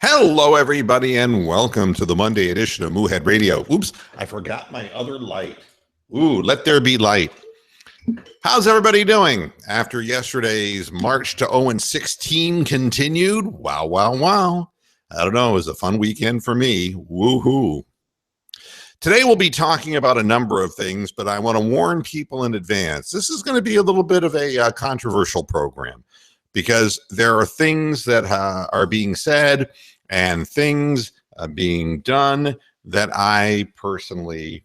Hello, everybody, and welcome to the Monday edition of Moohead Radio. Oops, I forgot my other light. Ooh, let there be light. How's everybody doing after yesterday's March to 0-16 continued? Wow, wow, wow. I don't know. It was a fun weekend for me. Woohoo. Today we'll be talking about a number of things, but I want to warn people in advance. This is going to be a little bit of a controversial program because there are things that are being said and things being done that I personally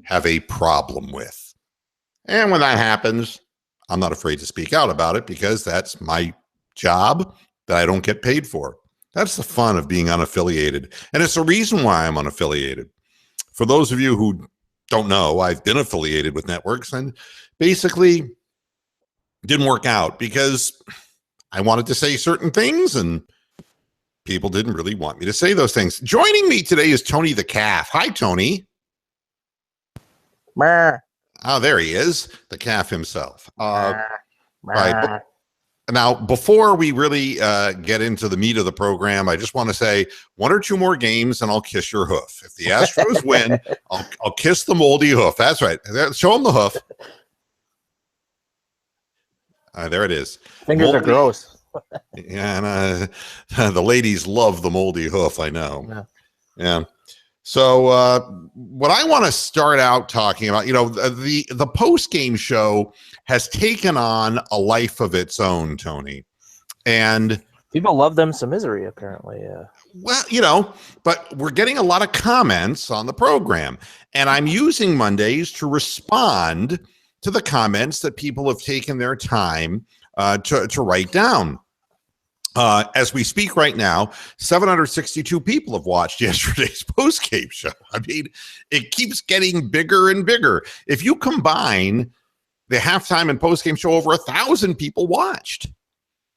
have a problem with. And when that happens, I'm not afraid to speak out about it because that's my job that I don't get paid for. That's the fun of being unaffiliated. And it's the reason why I'm unaffiliated. For those of you who don't know, I've been affiliated with networks and basically didn't work out because I wanted to say certain things and people didn't really want me to say those things. Joining me today is Tony the Calf. Hi, Tony. Brr. Oh, there he is, the calf himself. Brr. Right. Now, before we really get into the meat of the program, I just want to say one or two more games and I'll kiss your hoof. If the Astros win, I'll kiss the moldy hoof. That's right. Show them the hoof. There it is. Fingers moldy. Are gross. Yeah, and the ladies love the moldy hoof, I know. Yeah. So what I want to start out talking about, the post-game show has taken on a life of its own, Tony. And people love them some misery, apparently. Yeah. Well, but we're getting a lot of comments on the program. And I'm using Mondays to respond to the comments that people have taken their time to write down. As we speak right now, 762 people have watched yesterday's postgame show. I mean, it keeps getting bigger and bigger. If you combine the halftime and postgame show, over 1,000 people watched.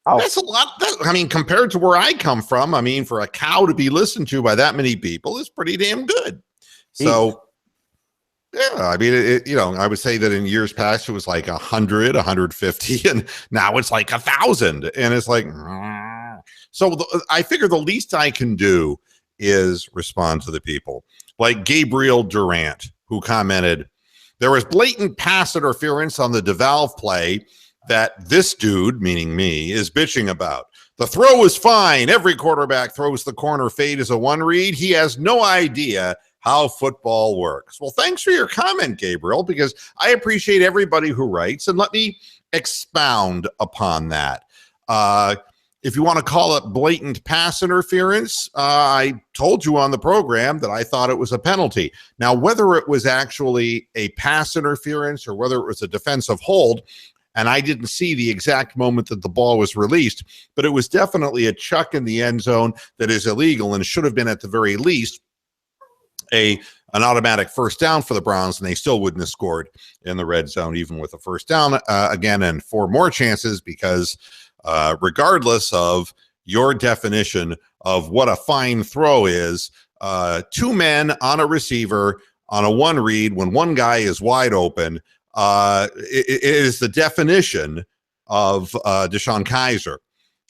Oh. That's a lot. Compared to where I come from, for a cow to be listened to by that many people is pretty damn good. So, yeah, I would say that in years past, it was like 100, 150, and now it's like 1,000. And it's like, so I figure the least I can do is respond to the people. Like Gabriel Durant, who commented, there was blatant pass interference on the DeValve play that this dude, meaning me, is bitching about. The throw is fine. Every quarterback throws the corner fade as a one read. He has no idea how football works. Well, thanks for your comment, Gabriel, because I appreciate everybody who writes, and let me expound upon that. If you want to call it blatant pass interference, I told you on the program that I thought it was a penalty. Now, whether it was actually a pass interference or whether it was a defensive hold, and I didn't see the exact moment that the ball was released, but it was definitely a chuck in the end zone that is illegal and should have been at the very least an automatic first down for the Browns, and they still wouldn't have scored in the red zone, even with a first down again and 4 more chances, because regardless of your definition of what a fine throw is, 2 men on a receiver on a one read when one guy is wide open, it is the definition of Deshaun Kaiser.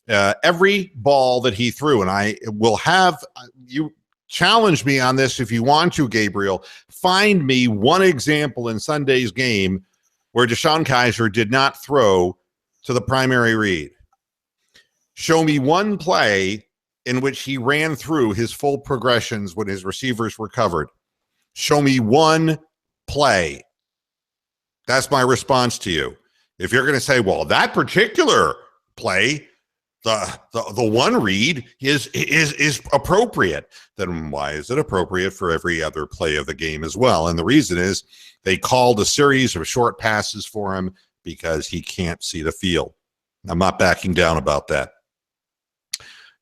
Every ball that he threw, and I will have you challenge me on this if you want to, Gabriel. Find me one example in Sunday's game where Deshaun Kaiser did not throw to the primary read. Show me one play in which he ran through his full progressions when his receivers were covered. Show me one play. That's my response to you. If you're going to say, well, that particular play, the one read is appropriate, then why is it appropriate for every other play of the game as well? And the reason is they called a series of short passes for him because he can't see the field. I'm not backing down about that.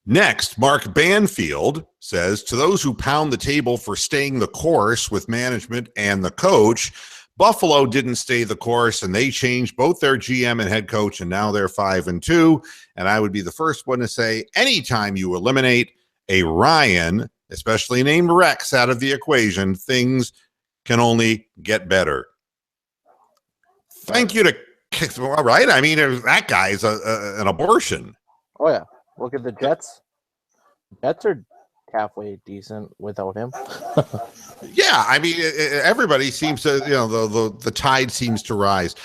Next, Mark Banfield says, to those who pound the table for staying the course with management and the coach, Buffalo didn't stay the course, and they changed both their GM and head coach, and now they're 5-2. And I would be the first one to say, anytime you eliminate a Ryan, especially named Rex, out of the equation, things can only get better. Thank you to, all right? That guy's an abortion. Oh, yeah. Look at the Jets. Jets are halfway decent without him. Yeah, I mean, everybody seems to, the tide seems to rise.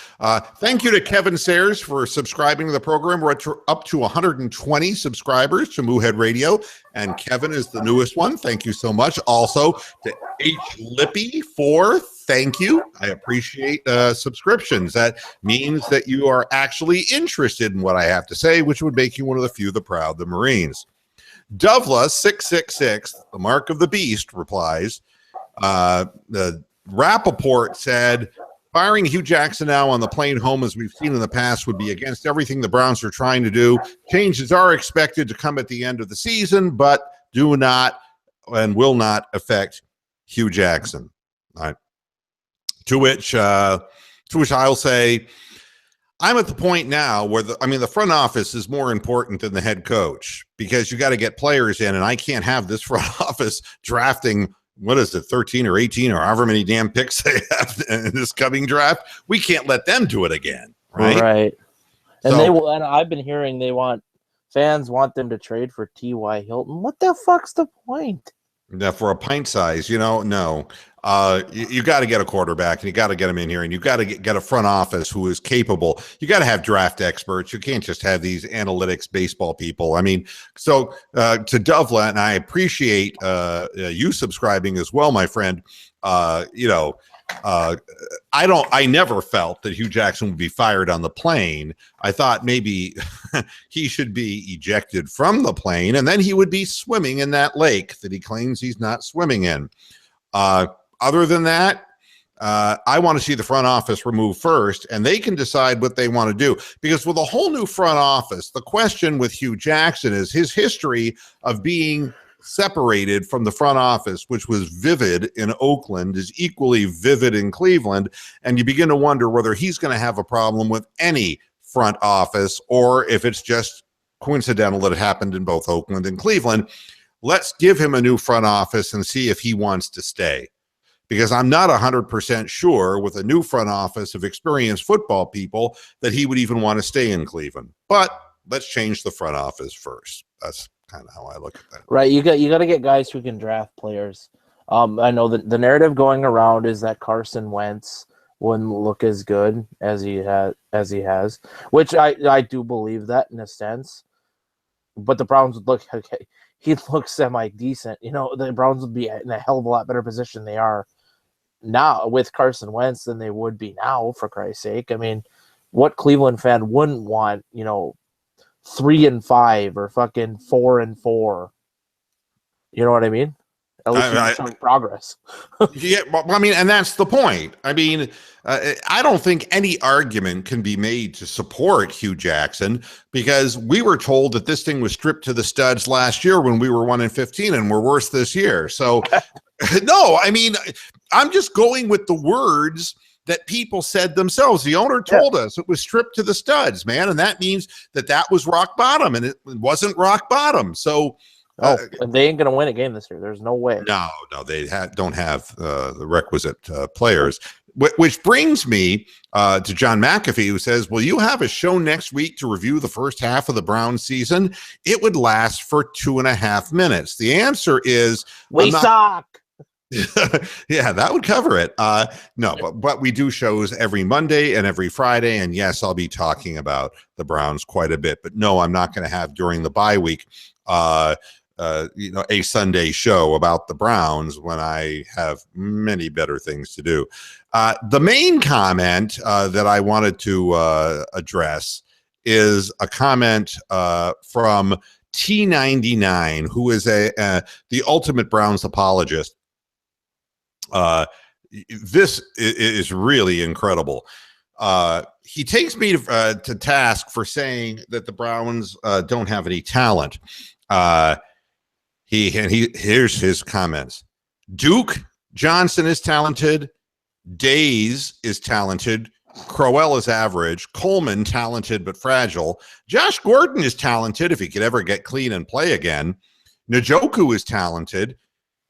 Thank you to Kevin Sayers for subscribing to the program. We're up to 120 subscribers to Moohead Radio, and Kevin is the newest one. Thank you so much. Also to H. Lippy for thank you. I appreciate subscriptions. That means that you are actually interested in what I have to say, which would make you one of the few, the proud, the Marines. Dovla 666, the mark of the beast, replies. The Rappaport said, firing Hugh Jackson now on the plane home, as we've seen in the past, would be against everything the Browns are trying to do. Changes are expected to come at the end of the season, but do not and will not affect Hugh Jackson. All right. To which I'll say, I'm at the point now where the front office is more important than the head coach, because you got to get players in, and I can't have this front office drafting, 13 or 18 or however many damn picks they have in this coming draft. We can't let them do it again, right? Right. And and I've been hearing fans want them to trade for T.Y. Hilton. What the fuck's the point? Now, for a pint size, no. You got to get a quarterback, and you got to get him in here, and you got to get a front office who is capable. You got to have draft experts. You can't just have these analytics baseball people. I mean, so to Dovla, and I appreciate you subscribing as well, my friend. I never felt that Hugh Jackson would be fired on the plane. I thought maybe he should be ejected from the plane, and then he would be swimming in that lake that he claims he's not swimming in. Other than that, I want to see the front office removed first, and they can decide what they want to do. Because with a whole new front office, the question with Hugh Jackson is his history of being separated from the front office, which was vivid in Oakland, is equally vivid in Cleveland. And you begin to wonder whether he's going to have a problem with any front office, or if it's just coincidental that it happened in both Oakland and Cleveland. Let's give him a new front office and see if he wants to stay. Because I'm not 100% sure with a new front office of experienced football people that he would even want to stay in Cleveland. But let's change the front office first. That's kind of how I look at that. Right. You got to get guys who can draft players. I know that the narrative going around is that Carson Wentz wouldn't look as good as he has, which I do believe that in a sense. But the Browns would look okay. He'd look semi-decent. The Browns would be in a hell of a lot better position they are now with Carson Wentz than they would be now, for Christ's sake. I mean, what Cleveland fan wouldn't want, 3-5 or fucking 4-4? You know what I mean? At least showing progress. Yeah, I mean, and that's the point. I mean, I don't think any argument can be made to support Hugh Jackson, because we were told that this thing was stripped to the studs last year when we were 1-15, and we're worse this year. So, no, I mean, I'm just going with the words that people said themselves. The owner told us it was stripped to the studs, man, and that means that was rock bottom, and it wasn't rock bottom. So. They ain't gonna win a game this year. There's no way. No, they don't have the requisite players. Which brings me to John McAfee, who says, "Will you have a show next week to review the first half of the Browns season? It would last for 2.5 minutes." The answer is we suck. Yeah, that would cover it. No, but we do shows every Monday and every Friday, and yes, I'll be talking about the Browns quite a bit. But no, I'm not going to have during the bye week. A Sunday show about the Browns when I have many better things to do. The main comment that I wanted to address is a comment from T99, who is the ultimate Browns apologist. This is really incredible. He takes me to task for saying that the Browns don't have any talent. Here's his comments. Duke Johnson is talented. Days is talented. Crowell is average. Coleman talented but fragile. Josh Gordon is talented if he could ever get clean and play again. Njoku is talented.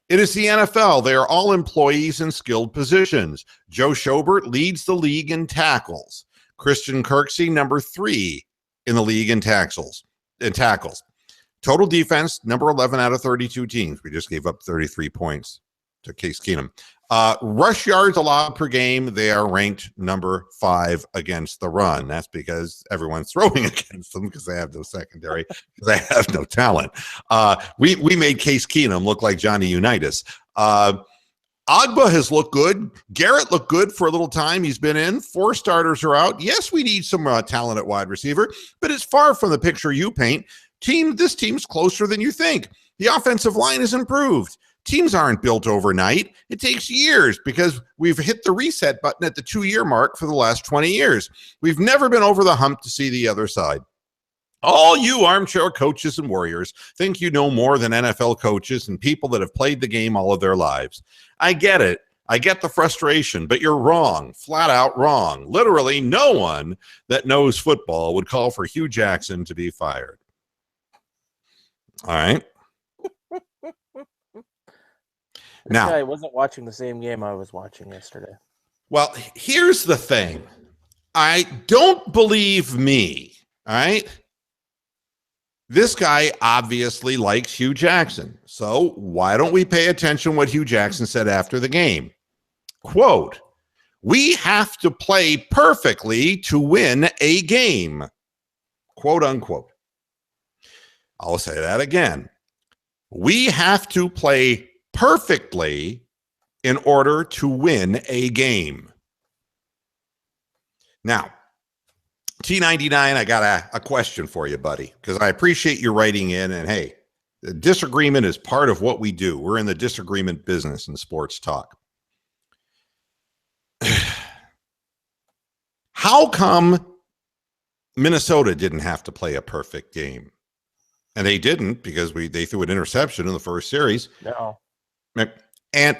It is the NFL. They are all employees in skilled positions. Joe Schobert leads the league in tackles. Christian Kirksey, number 3 in the league in tackles. Total defense, number 11 out of 32 teams. We just gave up 33 points to Case Keenum. Rush yards allowed per game, they are ranked number 5 against the run. That's because everyone's throwing against them because they have no secondary, because they have no talent. We made Case Keenum look like Johnny Unitas. Agba has looked good. Garrett looked good for a little time. He's been in. 4 starters are out. Yes, we need some talent at wide receiver, but it's far from the picture you paint. This team's closer than you think. The offensive line has improved. Teams aren't built overnight. It takes years because we've hit the reset button at the 2-year mark for the last 20 years. We've never been over the hump to see the other side. All you armchair coaches and warriors think you know more than NFL coaches and people that have played the game all of their lives. I get it. I get the frustration, but you're wrong, flat out wrong. Literally no one that knows football would call for Hugh Jackson to be fired. All right. Now, I wasn't watching the same game I was watching yesterday. Well, here's the thing. I don't believe me, all right? This guy obviously likes Hugh Jackson. So why don't we pay attention to what Hugh Jackson said after the game? Quote, "We have to play perfectly to win a game." Quote unquote. I'll say that again. We have to play perfectly in order to win a game. Now, T99, I got a question for you, buddy, because I appreciate you writing in. And hey, the disagreement is part of what we do. We're in the disagreement business in sports talk. How come Minnesota didn't have to play a perfect game? And they didn't because they threw an interception in the first series. No. And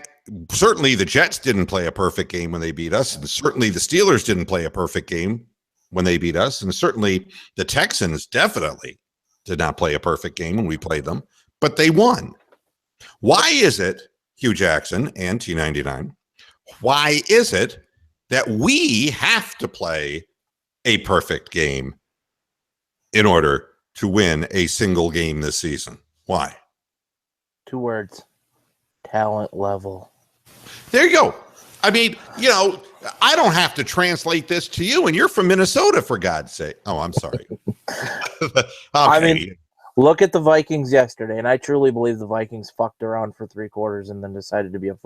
certainly the Jets didn't play a perfect game when they beat us. And certainly the Steelers didn't play a perfect game when they beat us. And certainly the Texans definitely did not play a perfect game when we played them. But they won. Why is it, Hugh Jackson and T99, why is it that we have to play a perfect game in order to win a single game this season? Why? 2 words. Talent level. There you go. I mean, I don't have to translate this to you, and you're from Minnesota, for God's sake. Oh, I'm sorry. Okay. I mean, look at the Vikings yesterday, and I truly believe the Vikings fucked around for 3 quarters and then decided to be a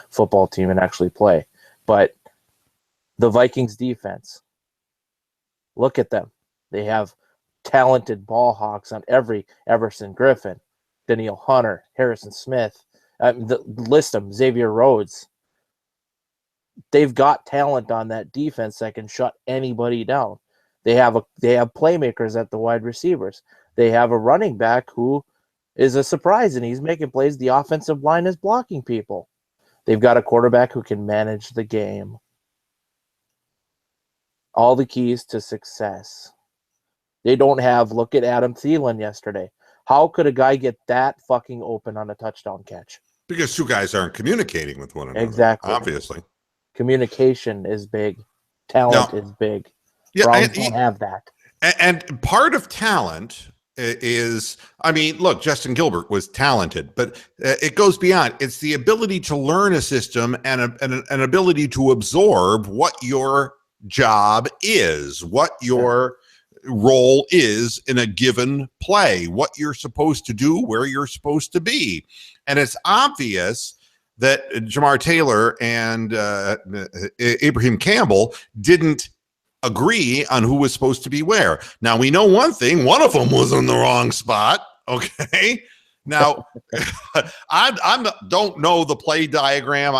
football team and actually play. But the Vikings defense, look at them. They have talented ball hawks on Everson Griffin, Danielle Hunter, Harrison Smith, list them, Xavier Rhodes. They've got talent on that defense that can shut anybody down. They have playmakers at the wide receivers. They have a running back who is a surprise, and he's making plays. The offensive line is blocking people. They've got a quarterback who can manage the game. All the keys to success. They don't have, look at Adam Thielen yesterday. How could a guy get that fucking open on a touchdown catch? Because 2 guys aren't communicating with one another. Exactly. Obviously. Communication is big. Talent is big. Yeah, Browns don't have that. And part of talent is, I mean, look, Justin Gilbert was talented, but it goes beyond. It's the ability to learn a system and an ability to absorb what your job is, what your role is in a given play, what you're supposed to do, where you're supposed to be. And it's obvious that Jamar Taylor and Abraham Campbell didn't agree on who was supposed to be where. Now, we know one thing. One of them was in the wrong spot, okay? Now, I don't know the play diagram,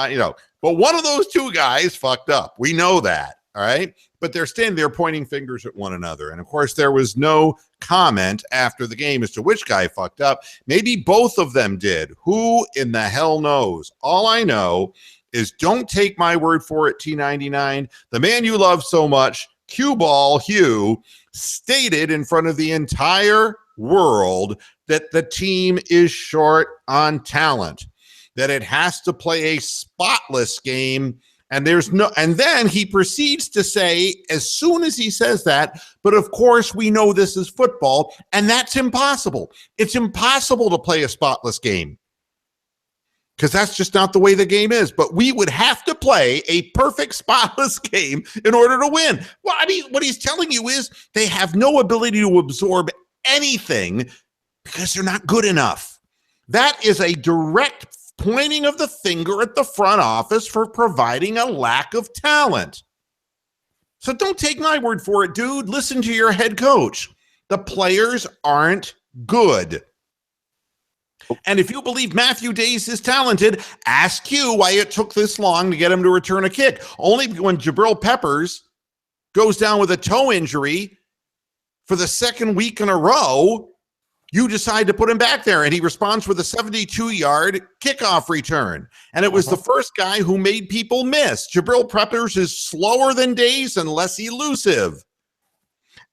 but one of those 2 guys fucked up. We know that, all right? But they're standing there pointing fingers at one another. And, of course, there was no comment after the game as to which guy fucked up. Maybe both of them did. Who in the hell knows? All I know is don't take my word for it, T99. The man you love so much, Cue Ball Hugh, stated in front of the entire world that the team is short on talent, that it has to play a spotless game And then he proceeds to say, as soon as he says that, but of course we know this is football, and that's impossible. It's impossible to play a spotless game because that's just not the way the game is. But we would have to play a perfect spotless game in order to win. Well, I mean, what he's telling you is they have no ability to absorb anything because they're not good enough. That is a direct pointing of the finger at the front office for providing a lack of talent. So don't take my word for it, dude. Listen to your head coach. The players aren't good. And if you believe Matthew Days is talented, ask you why it took this long to get him to return a kick. Only when Jabril Peppers goes down with a toe injury for the second week in a row, you decide to put him back there, and he responds with a 72-yard kickoff return. And it was the first guy who made people miss. Jabril Peppers is slower than Days and less elusive.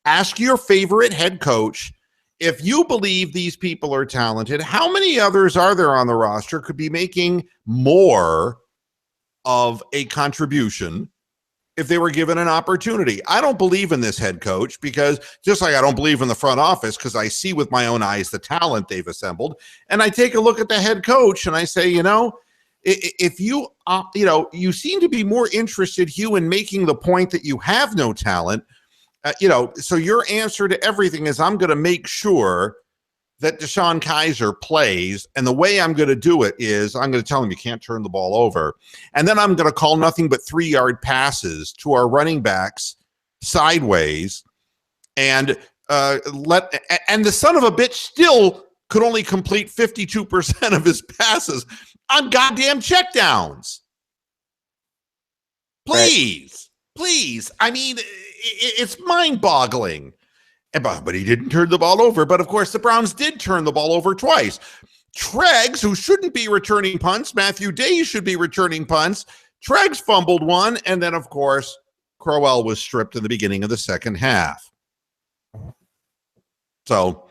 Ask your favorite head coach, if you believe these people are talented, how many others are there on the roster could be making more of a contribution if they were given an opportunity? I don't believe in this head coach because just like I don't believe in the front office because I see with my own eyes the talent they've assembled. And I take a look at the head coach and I say, if you, you seem to be more interested, Hugh, in making the point that you have no talent, so your answer to everything is I'm going to make sure that Deshaun Kaiser plays, and the way I'm going to do it is I'm going to tell him you can't turn the ball over, and then I'm going to call nothing but 3-yard passes to our running backs sideways, and the son of a bitch still could only complete 52% of his passes on goddamn checkdowns. Please. I mean, it's mind-boggling. But he didn't turn the ball over. But, of course, the Browns did turn the ball over twice. Treggs, who shouldn't be returning punts, Matthew Days should be returning punts. Treggs fumbled one. And then, of course, Crowell was stripped in the beginning of the second half. So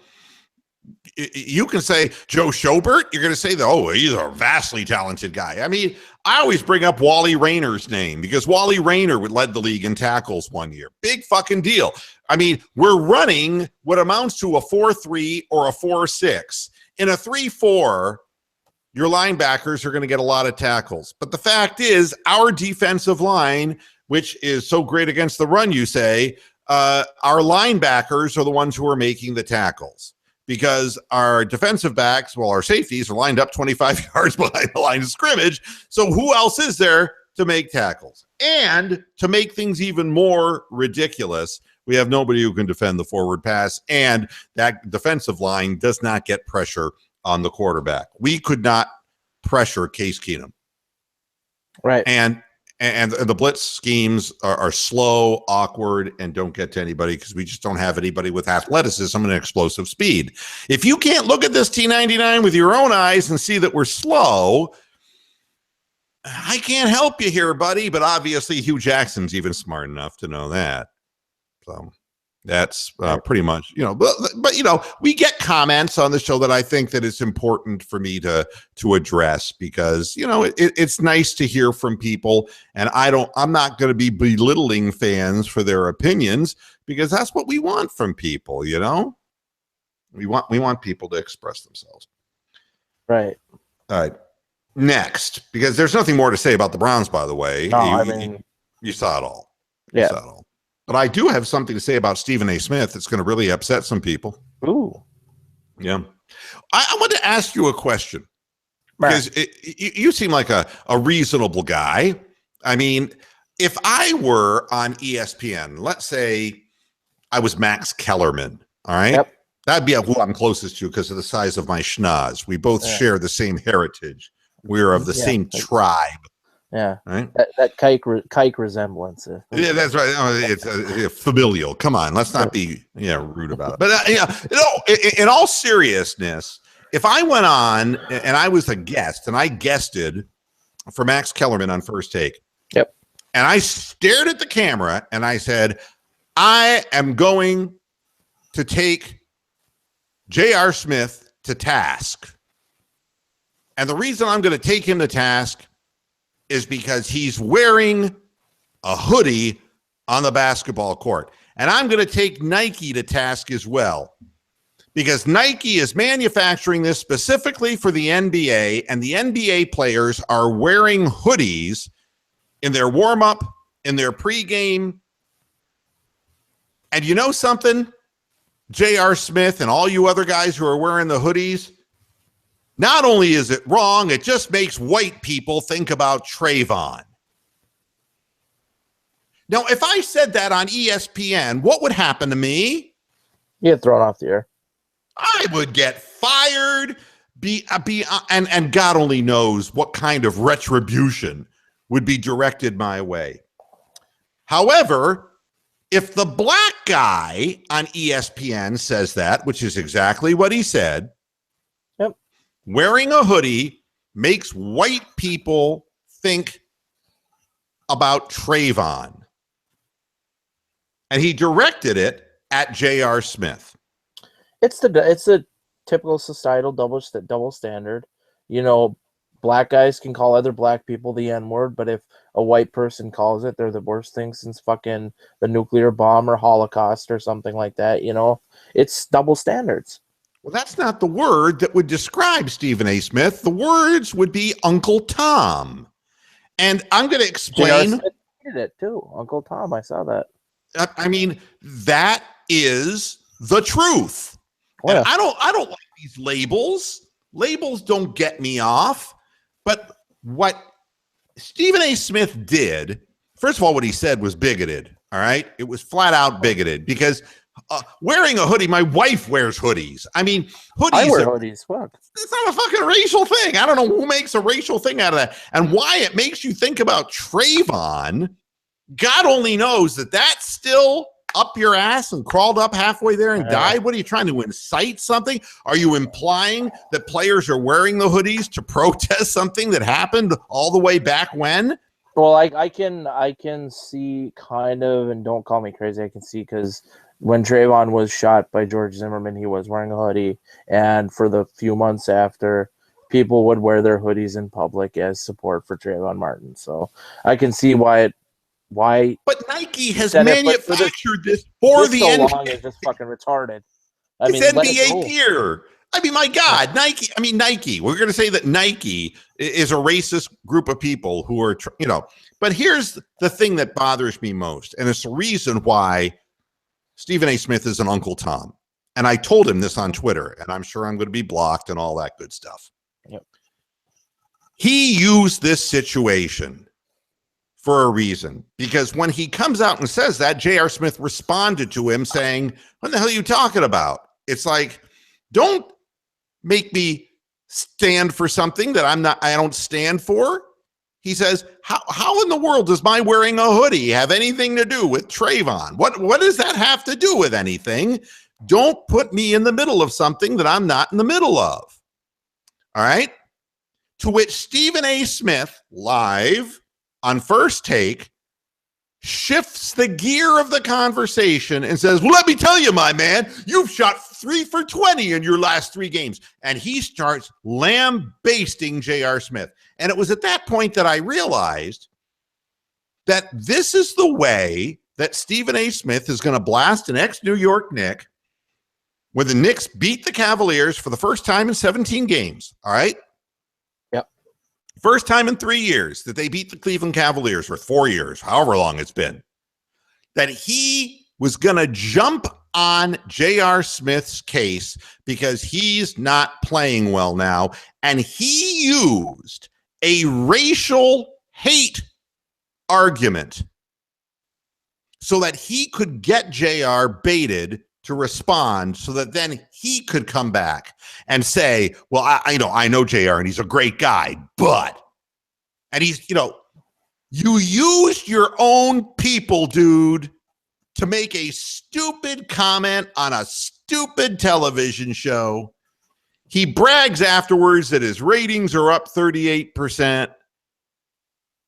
you can say Joe Schobert. You're going to say, he's a vastly talented guy. I mean, I always bring up Wally Rayner's name because Wally Rayner led the league in tackles one year. Big fucking deal. I mean, we're running what amounts to a 4-3 or a 4-6. In a 3-4, your linebackers are going to get a lot of tackles. But the fact is, our defensive line, which is so great against the run, you say, our linebackers are the ones who are making the tackles. Because our defensive backs, our safeties are lined up 25 yards behind the line of scrimmage. So who else is there to make tackles? And to make things even more ridiculous, we have nobody who can defend the forward pass, and that defensive line does not get pressure on the quarterback. We could not pressure Case Keenum. Right. And the blitz schemes are slow, awkward, and don't get to anybody because we just don't have anybody with athleticism and explosive speed. If you can't look at this T99 with your own eyes and see that we're slow, I can't help you here, buddy. But obviously, Hugh Jackson's even smart enough to know that. So that's pretty much, but we get comments on the show that I think that it's important for me to address because, it's nice to hear from people, and I'm not going to be belittling fans for their opinions because that's what we want from people, we want people to express themselves. Right. All right. Next, because there's nothing more to say about the Browns, by the way. No, you saw it all. Yeah. You saw it all. But I do have something to say about Stephen A. Smith that's going to really upset some people. Ooh. Yeah. I want to ask you a question. Because you seem like a reasonable guy. I mean, if I were on ESPN, let's say I was Max Kellerman, all right? Yep. That'd be who I'm closest to because of the size of my schnoz. We both share the same heritage. We're of the same tribe. Yeah, right. That kike resemblance. Yeah, that's right. It's familial. Come on, let's not be rude about it. But in all seriousness, if I went on and I was a guest and I guested for Max Kellerman on First Take, yep, and I stared at the camera and I said, I am going to take J.R. Smith to task, and the reason I'm going to take him to task is because he's wearing a hoodie on the basketball court. And I'm going to take Nike to task as well, because Nike is manufacturing this specifically for the NBA, and the NBA players are wearing hoodies in their warm-up, in their pregame. And you know something? J.R. Smith and all you other guys who are wearing the hoodies, not only is it wrong, it just makes white people think about Trayvon. Now, if I said that on ESPN, what would happen to me? You get thrown off the air. I would get fired, and God only knows what kind of retribution would be directed my way. However, if the black guy on ESPN says that, which is exactly what he said, yep, wearing a hoodie makes white people think about Trayvon. And he directed it at J.R. Smith. It's a typical societal double standard. You know, black guys can call other black people the N-word, but if a white person calls it, they're the worst thing since fucking the nuclear bomb or Holocaust or something like that. You know, it's double standards. Well, that's not the word that would describe Stephen A. Smith. The words would be Uncle Tom. And I'm going to explain. Smith hated it too. Uncle Tom, I saw that. I mean, that is the truth. Oh, yeah. And I don't like these labels. Labels don't get me off. But what Stephen A. Smith did, first of all, what he said was bigoted. All right. It was flat out bigoted, because wearing a hoodie, my wife wears hoodies. I mean, hoodies. I wear hoodies. Fuck. It's not a fucking racial thing. I don't know who makes a racial thing out of that. And why it makes you think about Trayvon, God only knows that's still up your ass and crawled up halfway there and died. What are you trying to incite something? Are you implying that players are wearing the hoodies to protest something that happened all the way back when? Well, I can see kind of, and don't call me crazy, I can see, because when Trayvon was shot by George Zimmerman, he was wearing a hoodie, and for the few months after, people would wear their hoodies in public as support for Trayvon Martin. So I can see why. But Nike has manufactured this for the NBA. It's just fucking retarded. It's NBA gear. I mean, my God, Nike. We're going to say that Nike is a racist group of people who are, But here's the thing that bothers me most, and it's the reason why Stephen A. Smith is an Uncle Tom. And I told him this on Twitter, and I'm sure I'm going to be blocked and all that good stuff. Yep. He used this situation for a reason, because when he comes out and says that, J.R. Smith responded to him saying, "What the hell are you talking about?" It's like, don't make me stand for something that I don't stand for. He says, how in the world does my wearing a hoodie have anything to do with Trayvon? What does that have to do with anything? Don't put me in the middle of something that I'm not in the middle of. All right? To which Stephen A. Smith, live on First Take, shifts the gear of the conversation and says, "Well, let me tell you, my man, you've shot 3 for 20 in your last 3 games. And he starts lambasting J.R. Smith. And it was at that point that I realized that this is the way that Stephen A. Smith is going to blast an ex-New York Knick when the Knicks beat the Cavaliers for the first time in 17 games. All right? First time in 3 years that they beat the Cleveland Cavaliers, or 4 years, however long it's been, that he was going to jump on J.R. Smith's case because he's not playing well now. And he used a racial hate argument so that he could get J.R. baited to respond, so that then he could come back and say, "Well, I know JR and he's a great guy, but," and he's, you used your own people, dude, to make a stupid comment on a stupid television show. He brags afterwards that his ratings are up 38%.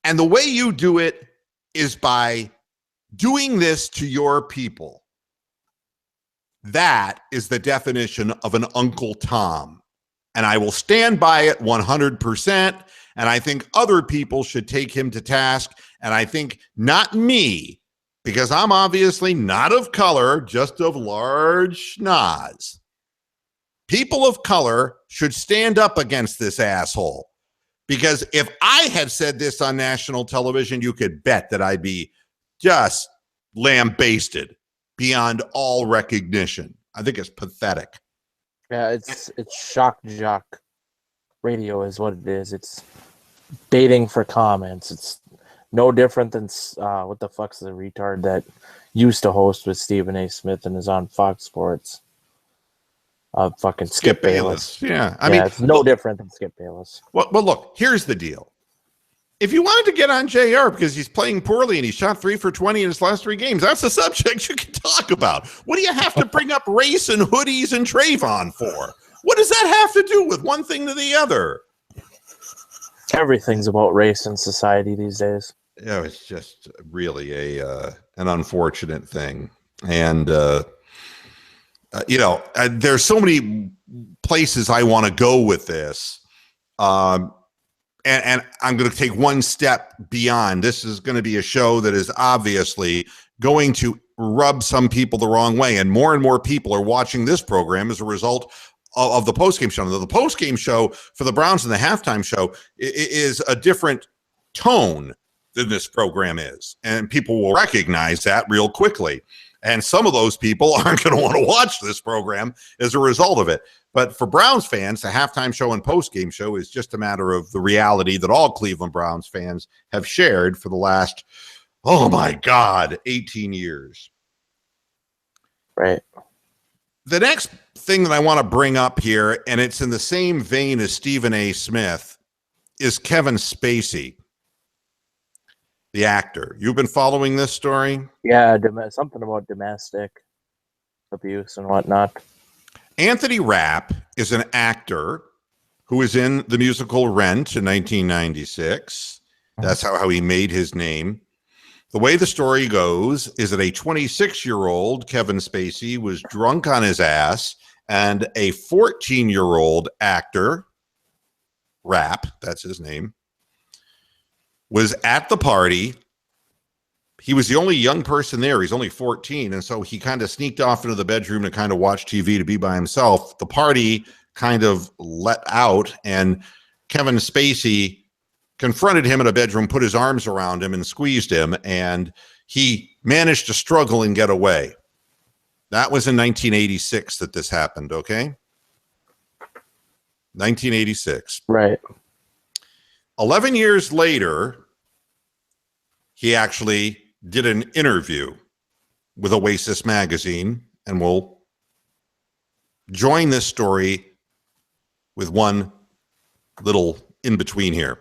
And the way you do it is by doing this to your people. That is the definition of an Uncle Tom. And I will stand by it 100%. And I think other people should take him to task. And I think not me, because I'm obviously not of color, just of large schnoz. People of color should stand up against this asshole. Because if I had said this on national television, you could bet that I'd be just lambasted beyond all recognition. I think it's pathetic. Yeah, it's shock jock radio is what it is. It's baiting for comments. It's no different than what the fuck's the retard that used to host with Stephen A. Smith and is on Fox Sports. Fucking Skip Bayless. Yeah, I mean, it's no different than Skip Bayless. Well, look, here's the deal. If you wanted to get on JR because he's playing poorly and he shot 3 for 20 in his last 3 games, that's a subject you can talk about. What do you have to bring up race and hoodies and Trayvon for? What does that have to do with one thing to the other? Everything's about race in society these days. Yeah, it's just really an unfortunate thing. And, there's so many places I want to go with this. And I'm going to take one step beyond. This is going to be a show that is obviously going to rub some people the wrong way. And more people are watching this program as a result of the postgame show. The postgame show for the Browns and the halftime show is a different tone than this program is. And people will recognize that real quickly. And some of those people aren't going to want to watch this program as a result of it. But for Browns fans, the halftime show and postgame show is just a matter of the reality that all Cleveland Browns fans have shared for the last, 18 years. Right. The next thing that I want to bring up here, and it's in the same vein as Stephen A. Smith, is Kevin Spacey, the actor. You've been following this story? Yeah, something about domestic abuse and whatnot. Anthony Rapp is an actor who was in the musical Rent in 1996. That's how he made his name. The way the story goes is that a 26-year-old Kevin Spacey was drunk on his ass, and a 14-year-old actor, Rapp, that's his name, was at the party. He was the only young person there. He's only 14. And so he kind of sneaked off into the bedroom to kind of watch TV, to be by himself. The party kind of let out, and Kevin Spacey confronted him in a bedroom, put his arms around him and squeezed him. And he managed to struggle and get away. That was in 1986 that this happened. Okay. 1986. Right. 11 years later, he actually did an interview with Oasis magazine, and we'll join this story with one little in between here.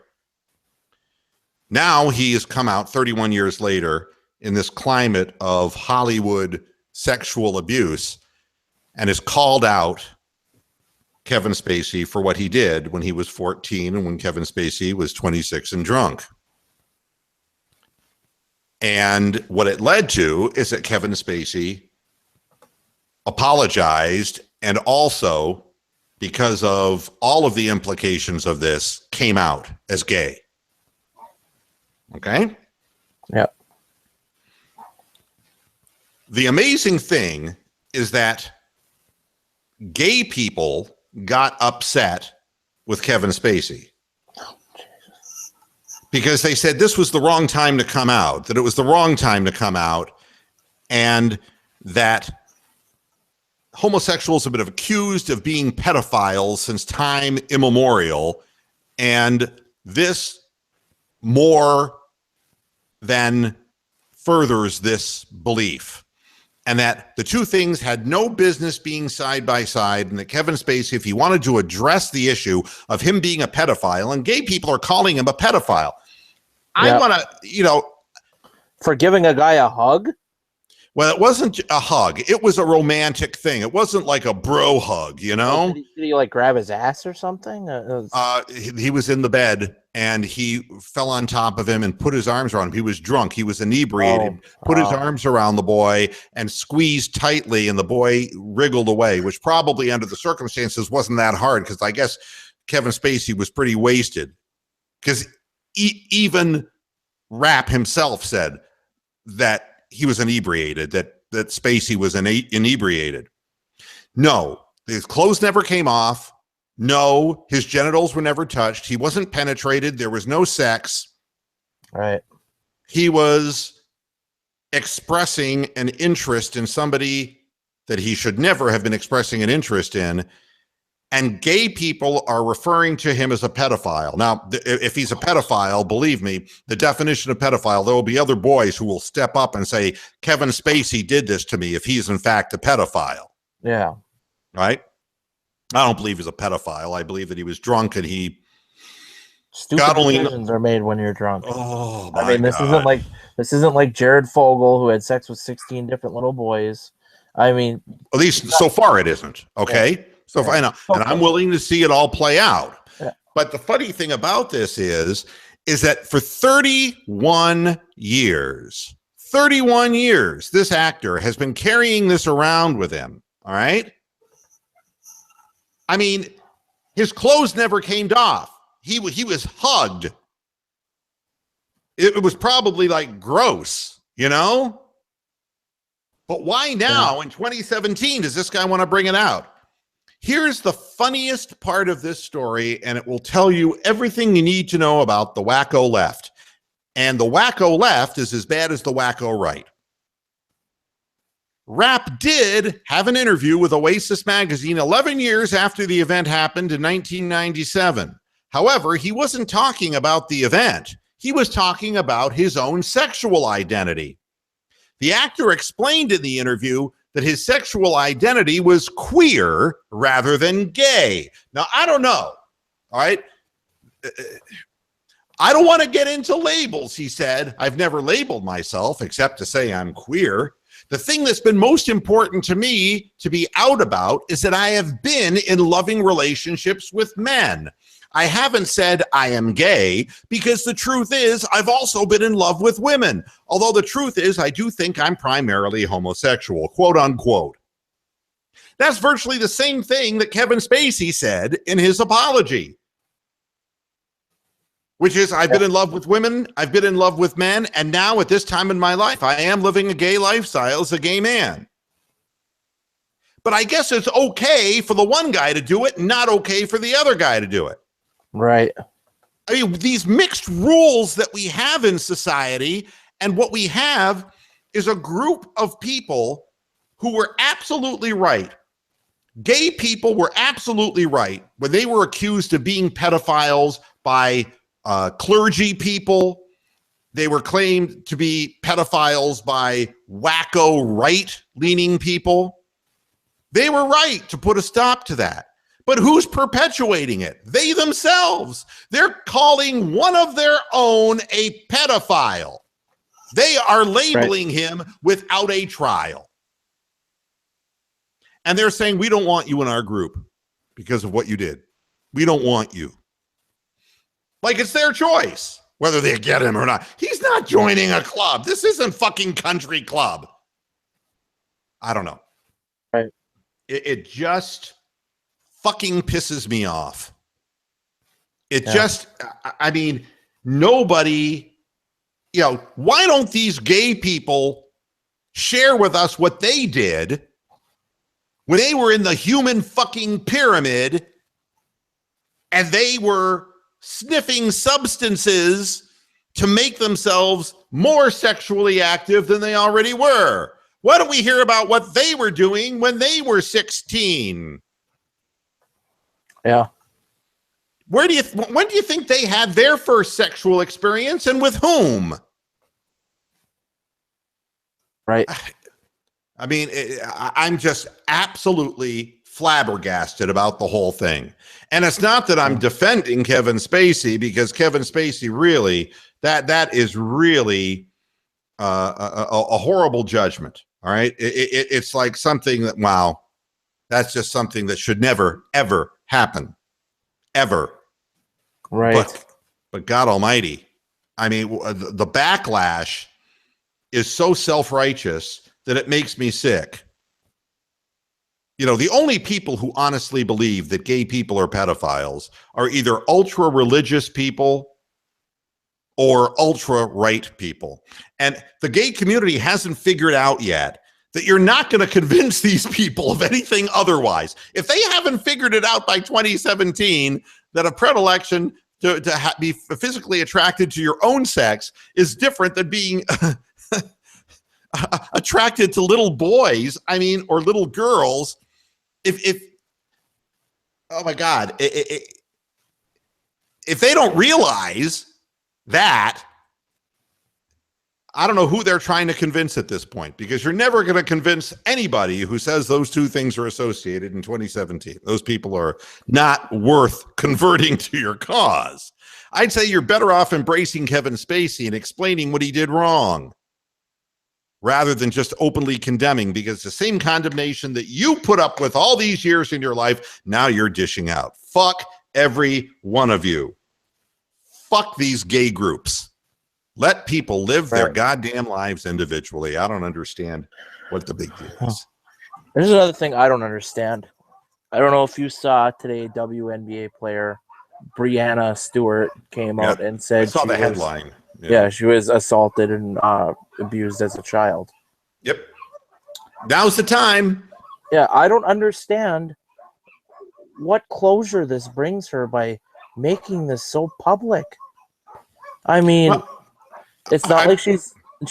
Now he has come out 31 years later in this climate of Hollywood sexual abuse and has called out Kevin Spacey for what he did when he was 14 and when Kevin Spacey was 26 and drunk. And what it led to is that Kevin Spacey apologized, and also, because of all of the implications of this, came out as gay. Okay? Yeah. The amazing thing is that gay people got upset with Kevin Spacey because they said this was the wrong time to come out, that it was the wrong time to come out, and that homosexuals have been accused of being pedophiles since time immemorial, and this more than furthers this belief. And that the two things had no business being side by side, and that Kevin Spacey, if he wanted to address the issue of him being a pedophile, and gay people are calling him a pedophile, I want to, for giving a guy a hug? Well, it wasn't a hug. It was a romantic thing. It wasn't like a bro hug, you know? Did he like grab his ass or something? He was in the bed, and he fell on top of him and put his arms around him. He was drunk. He was inebriated. Put his arms around the boy and squeezed tightly, and the boy wriggled away, which probably under the circumstances wasn't that hard, because I guess Kevin Spacey was pretty wasted. because even Rapp himself said that he was inebriated, that Spacey was inebriated. No, his clothes never came off. No, his genitals were never touched. He wasn't penetrated. There was no sex. Right. He was expressing an interest in somebody that he should never have been expressing an interest in. And gay people are referring to him as a pedophile. Now, if he's a pedophile, believe me, the definition of pedophile, there will be other boys who will step up and say, Kevin Spacey did this to me if he's in fact a pedophile. Yeah. Right? I don't believe he's a pedophile. I believe that he was drunk and he... Stupid decisions are made when you're drunk. Oh, I mean, this isn't like Jared Fogle, who had sex with 16 different little boys. I mean... At least so far it isn't, okay? Yeah. So I know, and I'm willing to see it all play out. Yeah. But the funny thing about this is that for 31 years, this actor has been carrying this around with him. All right. I mean, his clothes never came off. He was hugged. It was probably like gross, you know? But why now in 2017 does this guy want to bring it out? Here's the funniest part of this story, and it will tell you everything you need to know about the wacko left. And the wacko left is as bad as the wacko right. Rapp did have an interview with Oasis magazine 11 years after the event happened in 1997. However, he wasn't talking about the event. He was talking about his own sexual identity. The actor explained in the interview that his sexual identity was queer rather than gay. Now, I don't know, all right? I don't want to get into labels, he said. I've never labeled myself except to say I'm queer. The thing that's been most important to me to be out about is that I have been in loving relationships with men. I haven't said I am gay because the truth is I've also been in love with women. Although the truth is I do think I'm primarily homosexual, quote unquote. That's virtually the same thing that Kevin Spacey said in his apology, which is I've been in love with women, I've been in love with men, and now at this time in my life, I am living a gay lifestyle as a gay man. But I guess it's okay for the one guy to do it, not okay for the other guy to do it. Right. I mean, these mixed rules that we have in society, and what we have is a group of people who were absolutely right. Gay people were absolutely right when they were accused of being pedophiles by clergy people. They were claimed to be pedophiles by wacko right-leaning people. They were right to put a stop to that. But who's perpetuating it? They themselves. They're calling one of their own a pedophile. They are labeling him without a trial. And they're saying, we don't want you in our group because of what you did. We don't want you. Like it's their choice, whether they get him or not. He's not joining a club. This isn't fucking country club. I don't know. Right. It just fucking pisses me off. It just, I mean, nobody, you know, why don't these gay people share with us what they did when they were in the human fucking pyramid and they were sniffing substances to make themselves more sexually active than they already were? Why don't we hear about what they were doing when they were 16? Yeah. When do you think they had their first sexual experience, and with whom? Right. I mean, I'm just absolutely flabbergasted about the whole thing. And it's not that I'm defending Kevin Spacey, because Kevin Spacey really, that is really a horrible judgment. All right. It's like something that, wow, that's just something that should never, ever happen. Ever. Right. But God Almighty, I mean, the backlash is so self-righteous that it makes me sick. You know, the only people who honestly believe that gay people are pedophiles are either ultra-religious people or ultra-right people. And the gay community hasn't figured out yet that you're not going to convince these people of anything otherwise. If they haven't figured it out by 2017, that a predilection to be physically attracted to your own sex is different than being attracted to little boys, or little girls. If oh my God, if they don't realize that, I don't know who they're trying to convince at this point, because you're never going to convince anybody who says those two things are associated in 2017. Those people are not worth converting to your cause. I'd say you're better off embracing Kevin Spacey and explaining what he did wrong rather than just openly condemning, because the same condemnation that you put up with all these years in your life, now you're dishing out. Fuck every one of you. Fuck these gay groups. Let people live their goddamn lives individually. I don't understand what the big deal is. There's another thing I don't understand. I don't know if you saw today, WNBA player Breanna Stewart came out and said I saw the headline. She was assaulted and abused as a child. Yep. Now's the time. Yeah, I don't understand what closure this brings her by making this so public. It's not like she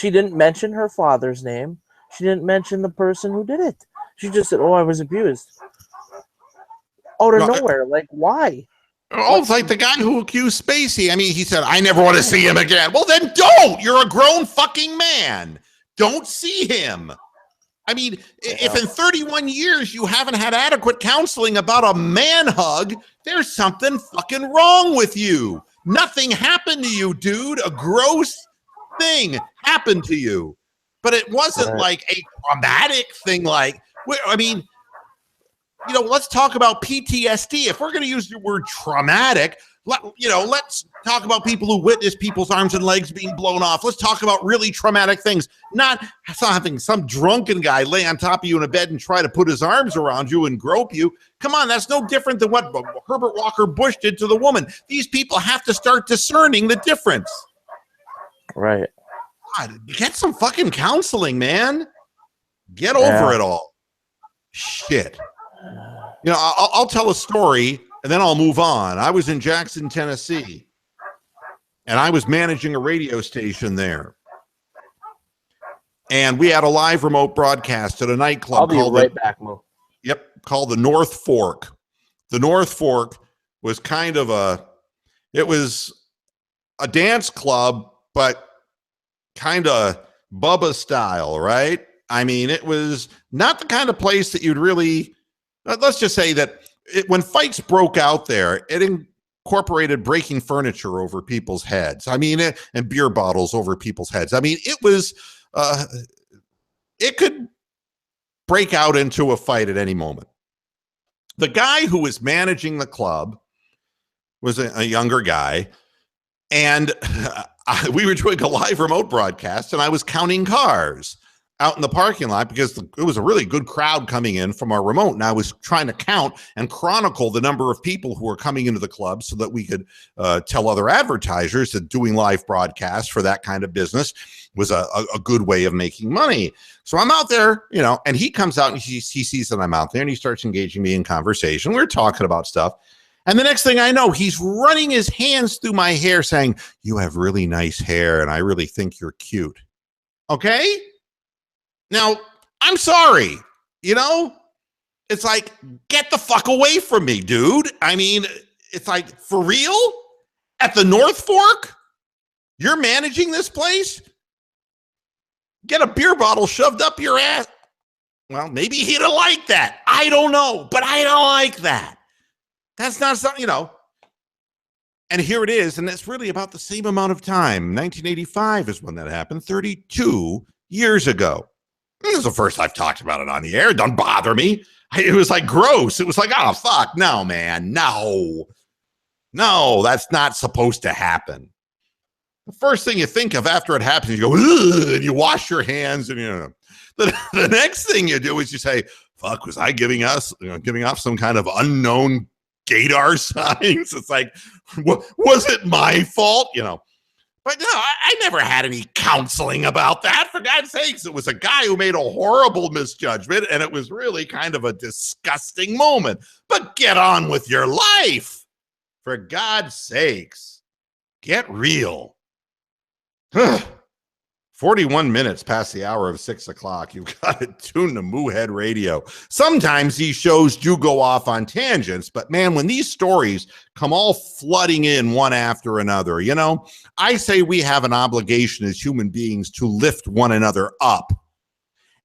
didn't mention her father's name. She didn't mention the person who did it. She just said, I was abused. Out of nowhere. Like, why? It's like the guy who accused Spacey. He said, I never want to see him again. Well, then don't. You're a grown fucking man. Don't see him. If in 31 years you haven't had adequate counseling about a man hug, there's something fucking wrong with you. Nothing happened to you, dude. A gross thing happened to you, but it wasn't like a traumatic thing. Let's talk about PTSD. If we're going to use the word traumatic, let's talk about people who witness people's arms and legs being blown off. Let's talk about really traumatic things, not having some drunken guy lay on top of you in a bed and try to put his arms around you and grope you. Come on, that's no different than what Herbert Walker Bush did to the woman. These people have to start discerning the difference. Right. God, get some fucking counseling, man. Get over it all. Shit. I'll tell a story and then I'll move on. I was in Jackson, Tennessee, and I was managing a radio station there. And we had a live remote broadcast at a nightclub. I'll be right back, Mo. Yep, called the North Fork. The North Fork was it was a dance club, but kind of Bubba style, right? It was not the kind of place that you'd really, let's just say that when fights broke out there, it incorporated breaking furniture over people's heads. And beer bottles over people's heads. It was, it could break out into a fight at any moment. The guy who was managing the club was a younger guy, and we were doing a live remote broadcast, and I was counting cars out in the parking lot because it was a really good crowd coming in from our remote, and I was trying to count and chronicle the number of people who were coming into the club so that we could tell other advertisers that doing live broadcasts for that kind of business was a good way of making money. So I'm out there, and he comes out and he sees that I'm out there, and he starts engaging me in conversation. We're talking about stuff. And the next thing I know, he's running his hands through my hair saying, "You have really nice hair, and I really think you're cute." Okay? Now, I'm sorry. It's like, get the fuck away from me, dude. It's like, for real? At the North Fork? You're managing this place? Get a beer bottle shoved up your ass. Well, maybe he didn't like that. I don't know, but I don't like that. That's not something, And here it is, and it's really about the same amount of time. 1985 is when that happened, 32 years ago. This is the first I've talked about it on the air. It doesn't bother me. It was like gross. It was like, oh, fuck. No, man. No, that's not supposed to happen. The first thing you think of after it happens, you go, ugh, and you wash your hands. And the next thing you do is you say, fuck, was I giving off some kind of unknown gaydar signs? It's like, was it my fault? But no, I never had any counseling about that. For God's sakes, it was a guy who made a horrible misjudgment, and it was really kind of a disgusting moment. But get on with your life. For God's sakes, get real. 41 minutes past the hour of 6 o'clock. You've got to tune to Moohead Radio. Sometimes these shows do go off on tangents, but man, when these stories come all flooding in one after another, you know, I say we have an obligation as human beings to lift one another up.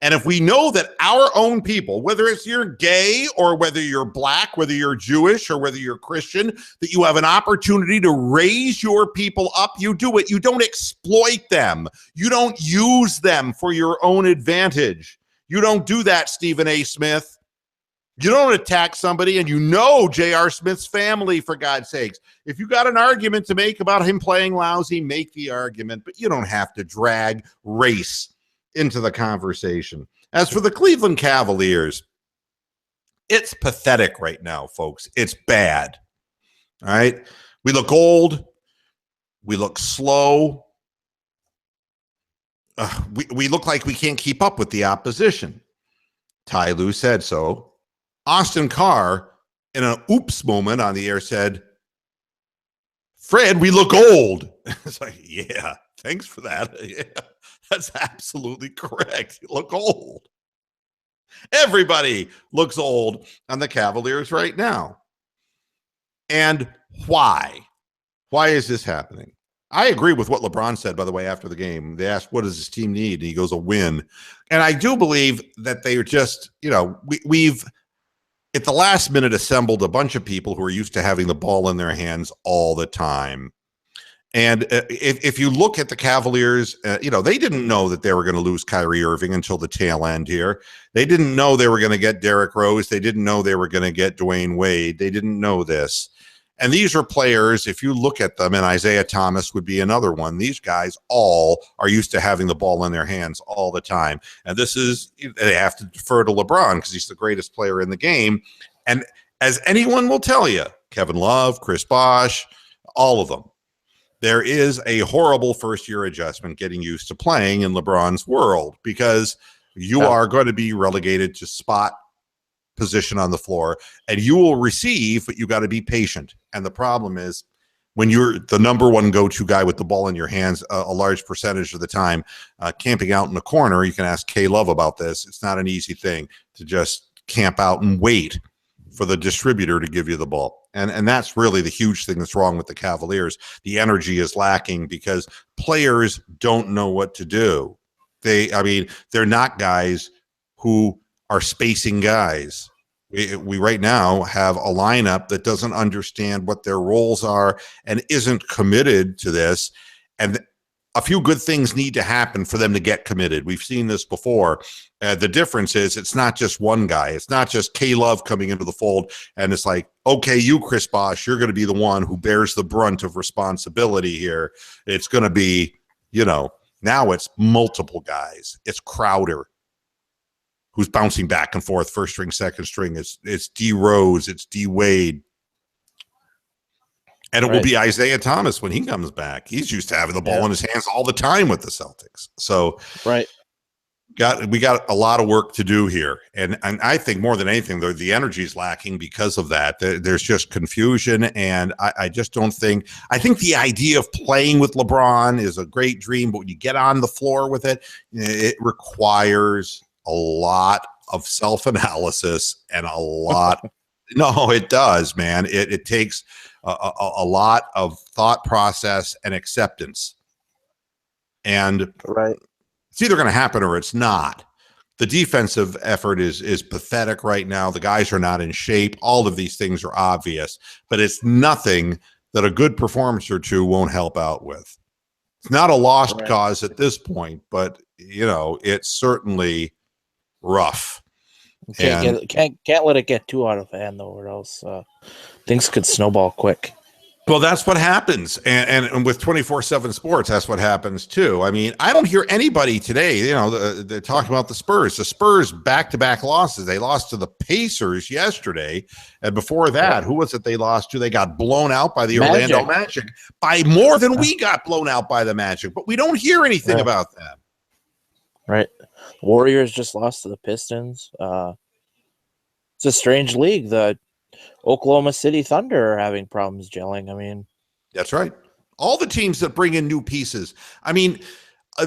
And if we know that our own people, whether it's you're gay or whether you're black, whether you're Jewish or whether you're Christian, that you have an opportunity to raise your people up, you do it. You don't exploit them. You don't use them for your own advantage. You don't do that, Stephen A. Smith. You don't attack somebody, and you know J.R. Smith's family, for God's sakes. If you got an argument to make about him playing lousy, make the argument, but you don't have to drag race into the conversation. As for the Cleveland Cavaliers, it's pathetic right now, folks. It's bad. All right. We look old. We look slow. We look like we can't keep up with the opposition. Ty Lue said so. Austin Carr, in an oops moment on the air, said, Fred, we look old. It's like, yeah, thanks for that. Yeah. That's absolutely correct. You look old. Everybody looks old on the Cavaliers right now. And why? Why is this happening? I agree with what LeBron said, by the way, after the game. They asked, what does this team need? And he goes, a win. And I do believe that they are just, you know, we've at the last minute assembled a bunch of people who are used to having the ball in their hands all the time. And if you look at the Cavaliers, you know, they didn't know that they were going to lose Kyrie Irving until the tail end here. They didn't know they were going to get Derrick Rose. They didn't know they were going to get Dwayne Wade. They didn't know this. And these are players, if you look at them, and Isaiah Thomas would be another one, these guys all are used to having the ball in their hands all the time. And this is, they have to defer to LeBron because he's the greatest player in the game. And as anyone will tell you, Kevin Love, Chris Bosh, all of them, there is a horrible first-year adjustment getting used to playing in LeBron's world because you are going to be relegated to spot position on the floor, and you will receive, but you got to be patient. And the problem is when you're the number one go-to guy with the ball in your hands a large percentage of the time, camping out in the corner, you can ask K-Love about this. It's not an easy thing to just camp out and wait for the distributor to give you the ball. And that's really the huge thing that's wrong with the Cavaliers. The energy is lacking because players don't know what to do. They're not guys who are spacing guys. We right now have a lineup that doesn't understand what their roles are and isn't committed to this. And a few good things need to happen for them to get committed. We've seen this before. The difference is it's not just one guy. It's not just K-Love coming into the fold and it's like, okay, you, Chris Bosh, you're going to be the one who bears the brunt of responsibility here. It's going to be, you know, now it's multiple guys. It's Crowder, who's bouncing back and forth, first string, second string. It's D Rose, it's D Wade. And it will be Isaiah Thomas when he comes back. He's used to having the ball in his hands all the time with the Celtics. So we got a lot of work to do here. And I think more than anything, the energy is lacking because of that. There's just confusion. And I just don't think – I think the idea of playing with LeBron is a great dream. But when you get on the floor with it, it requires a lot of self-analysis and a lot – no, it does, man. It takes a lot of thought process and acceptance. And it's either going to happen or it's not. The defensive effort is pathetic right now. The guys are not in shape. All of these things are obvious, but it's nothing that a good performance or two won't help out with. It's not a lost cause at this point, but you know, it's certainly rough. Can't let it get too out of hand though, or else things could snowball quick. Well, that's what happens. And with 24/7 sports, that's what happens too. I mean, I don't hear anybody today, they're talking about the Spurs. The Spurs back-to-back losses. They lost to the Pacers yesterday. And before that, who was it they lost to? They got blown out by the Orlando Magic by more than we got blown out by the Magic. But we don't hear anything about that. Right. Warriors just lost to the Pistons. It's a strange league. The Oklahoma City Thunder are having problems gelling. I mean, that's right. All the teams that bring in new pieces. I mean,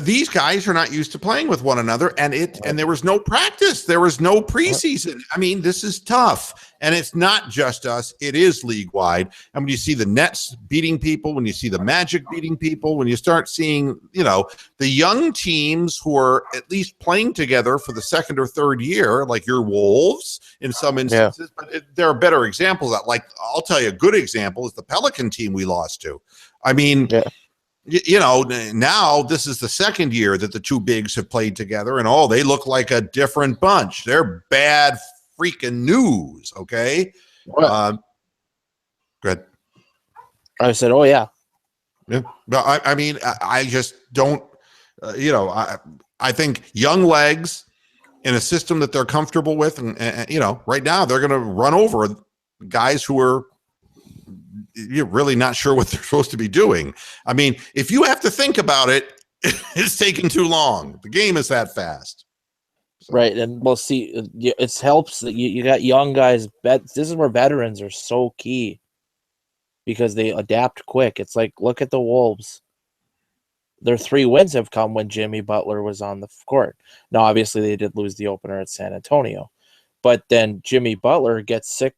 these guys are not used to playing with one another, and there was no practice. There was no preseason. I mean, this is tough, and it's not just us. It is league-wide. And when you see the Nets beating people, when you see the Magic beating people, when you start seeing, the young teams who are at least playing together for the second or third year, like your Wolves in some instances, but there are better examples. Like, I'll tell you, a good example is the Pelican team we lost to. I mean, now this is the second year that the two bigs have played together, and they look like a different bunch. They're bad freaking news. Okay. Go ahead. I said, oh yeah. Yeah. No, I mean, I just don't, I think young legs in a system that they're comfortable with. And right now they're going to run over guys who are, you're really not sure what they're supposed to be doing. I mean, if you have to think about it, it's taking too long. The game is that fast. So. Right. And we'll see. It helps that you got young guys. This is where veterans are so key because they adapt quick. It's like, look at the Wolves. Their 3 wins have come when Jimmy Butler was on the court. Now, obviously, they did lose the opener at San Antonio. But then Jimmy Butler gets sick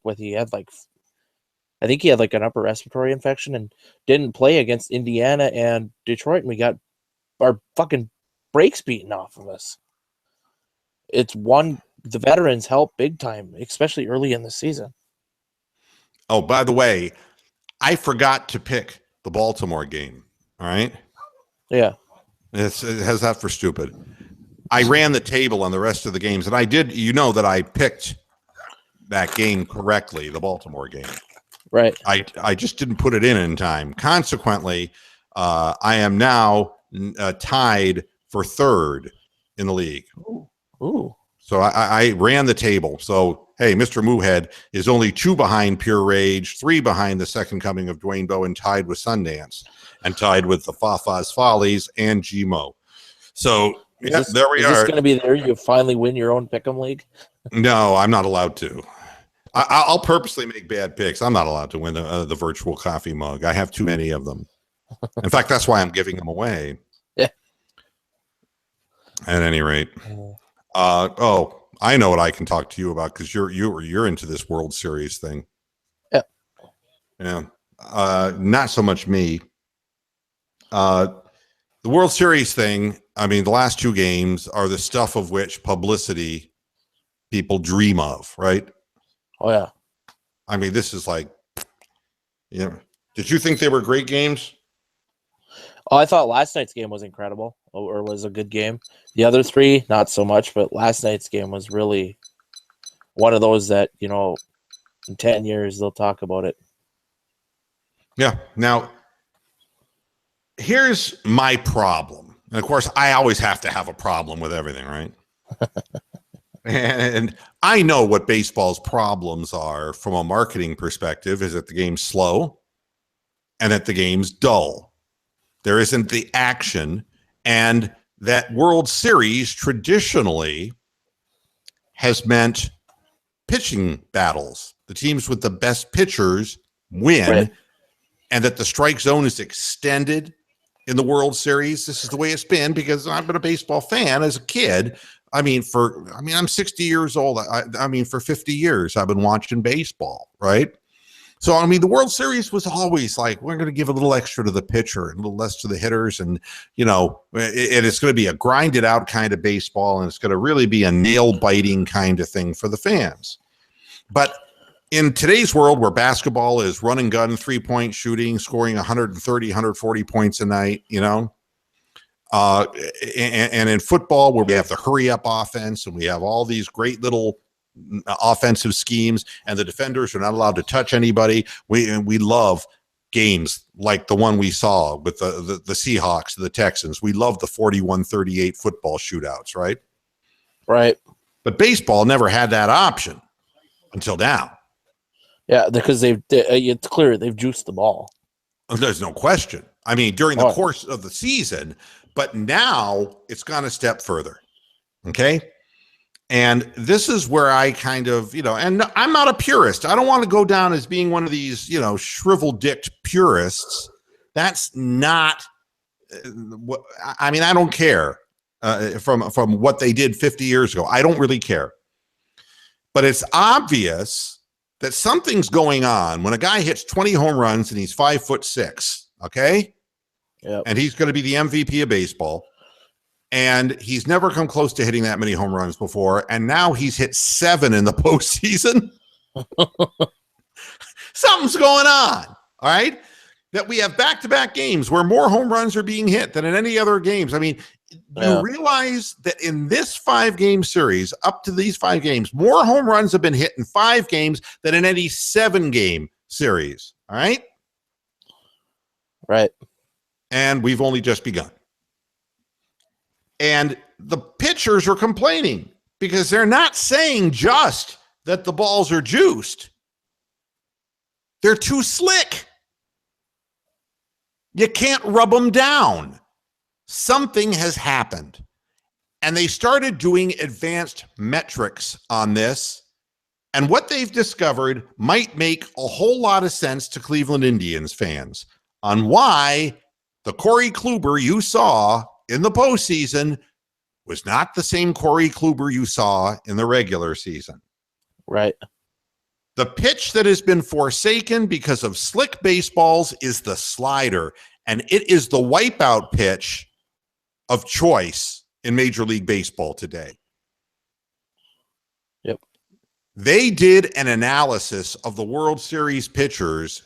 I think he had like an upper respiratory infection and didn't play against Indiana and Detroit, and we got our fucking brakes beaten off of us. The veterans help big time, especially early in the season. Oh, by the way, I forgot to pick the Baltimore game. All right. Yeah. It has that for stupid. I ran the table on the rest of the games, and I did, that I picked that game correctly, the Baltimore game. Right. I just didn't put it in time. Consequently, I am now tied for third in the league. Ooh. So I ran the table. So, hey, Mr. Moohead is only 2 behind Pure Rage, 3 behind the second coming of Dwayne Bowen, tied with Sundance, and tied with the Fafa's Follies and Gmo. So, there we are. Is this going to be there? You finally win your own Pick'em League? No, I'm not allowed to. I'll purposely make bad picks. I'm not allowed to win the virtual coffee mug. I have too many of them. In fact, that's why I'm giving them away. Yeah. At any rate, I know what I can talk to you about because you're into this World Series thing. Yeah. Yeah. Not so much me. The World Series thing. I mean, the last 2 games are the stuff of which publicity people dream of, right? Oh, yeah. I mean, this is like, did you think they were great games? Oh, I thought last night's game was incredible or was a good game. The other 3, not so much, but last night's game was really one of those that, in 10 years, they'll talk about it. Yeah. Now, here's my problem. And of course, I always have to have a problem with everything, right? And I know what baseball's problems are from a marketing perspective is that the game's slow and that the game's dull. There isn't the action, and that World Series traditionally has meant pitching battles. The teams with the best pitchers win, right, and that the strike zone is extended in the World Series. This is the way it's been because I've been a baseball fan as a kid. I'm 60 years old. For 50 years, I've been watching baseball, right? So, the World Series was always like, we're going to give a little extra to the pitcher and a little less to the hitters. And, it's going to be a grinded out kind of baseball. And it's going to really be a nail biting kind of thing for the fans. But in today's world where basketball is run and gun, 3-point shooting, scoring 130, 140 points a night, and in football where we have the hurry up offense and we have all these great little offensive schemes and the defenders are not allowed to touch anybody. We love games like the one we saw with the Seahawks, the Texans. We love the 41-38 football shootouts, right? Right. But baseball never had that option until now. Yeah, because it's clear they've juiced the ball. There's no question. I mean, during the course of the season, but now it's gone a step further. Okay. And this is where I kind of, and I'm not a purist. I don't want to go down as being one of these, shrivel-dicked purists. That's not what I mean. I don't care from what they did 50 years ago. I don't really care. But it's obvious that something's going on when a guy hits 20 home runs and he's 5'6", okay? Yep. And he's going to be the MVP of baseball. And he's never come close to hitting that many home runs before. And now he's hit 7 in the postseason. Something's going on, all right? That we have back-to-back games where more home runs are being hit than in any other games. I mean, you realize that in this 5-game series, up to these 5 games, more home runs have been hit in 5 games than in any 7-game series, all right? Right. And we've only just begun. And the pitchers are complaining because they're not saying just that the balls are juiced. They're too slick. You can't rub them down. Something has happened. And they started doing advanced metrics on this. And what they've discovered might make a whole lot of sense to Cleveland Indians fans on why the Corey Kluber you saw in the postseason was not the same Corey Kluber you saw in the regular season. Right. The pitch that has been forsaken because of slick baseballs is the slider, and it is the wipeout pitch of choice in Major League Baseball today. Yep. They did an analysis of the World Series pitchers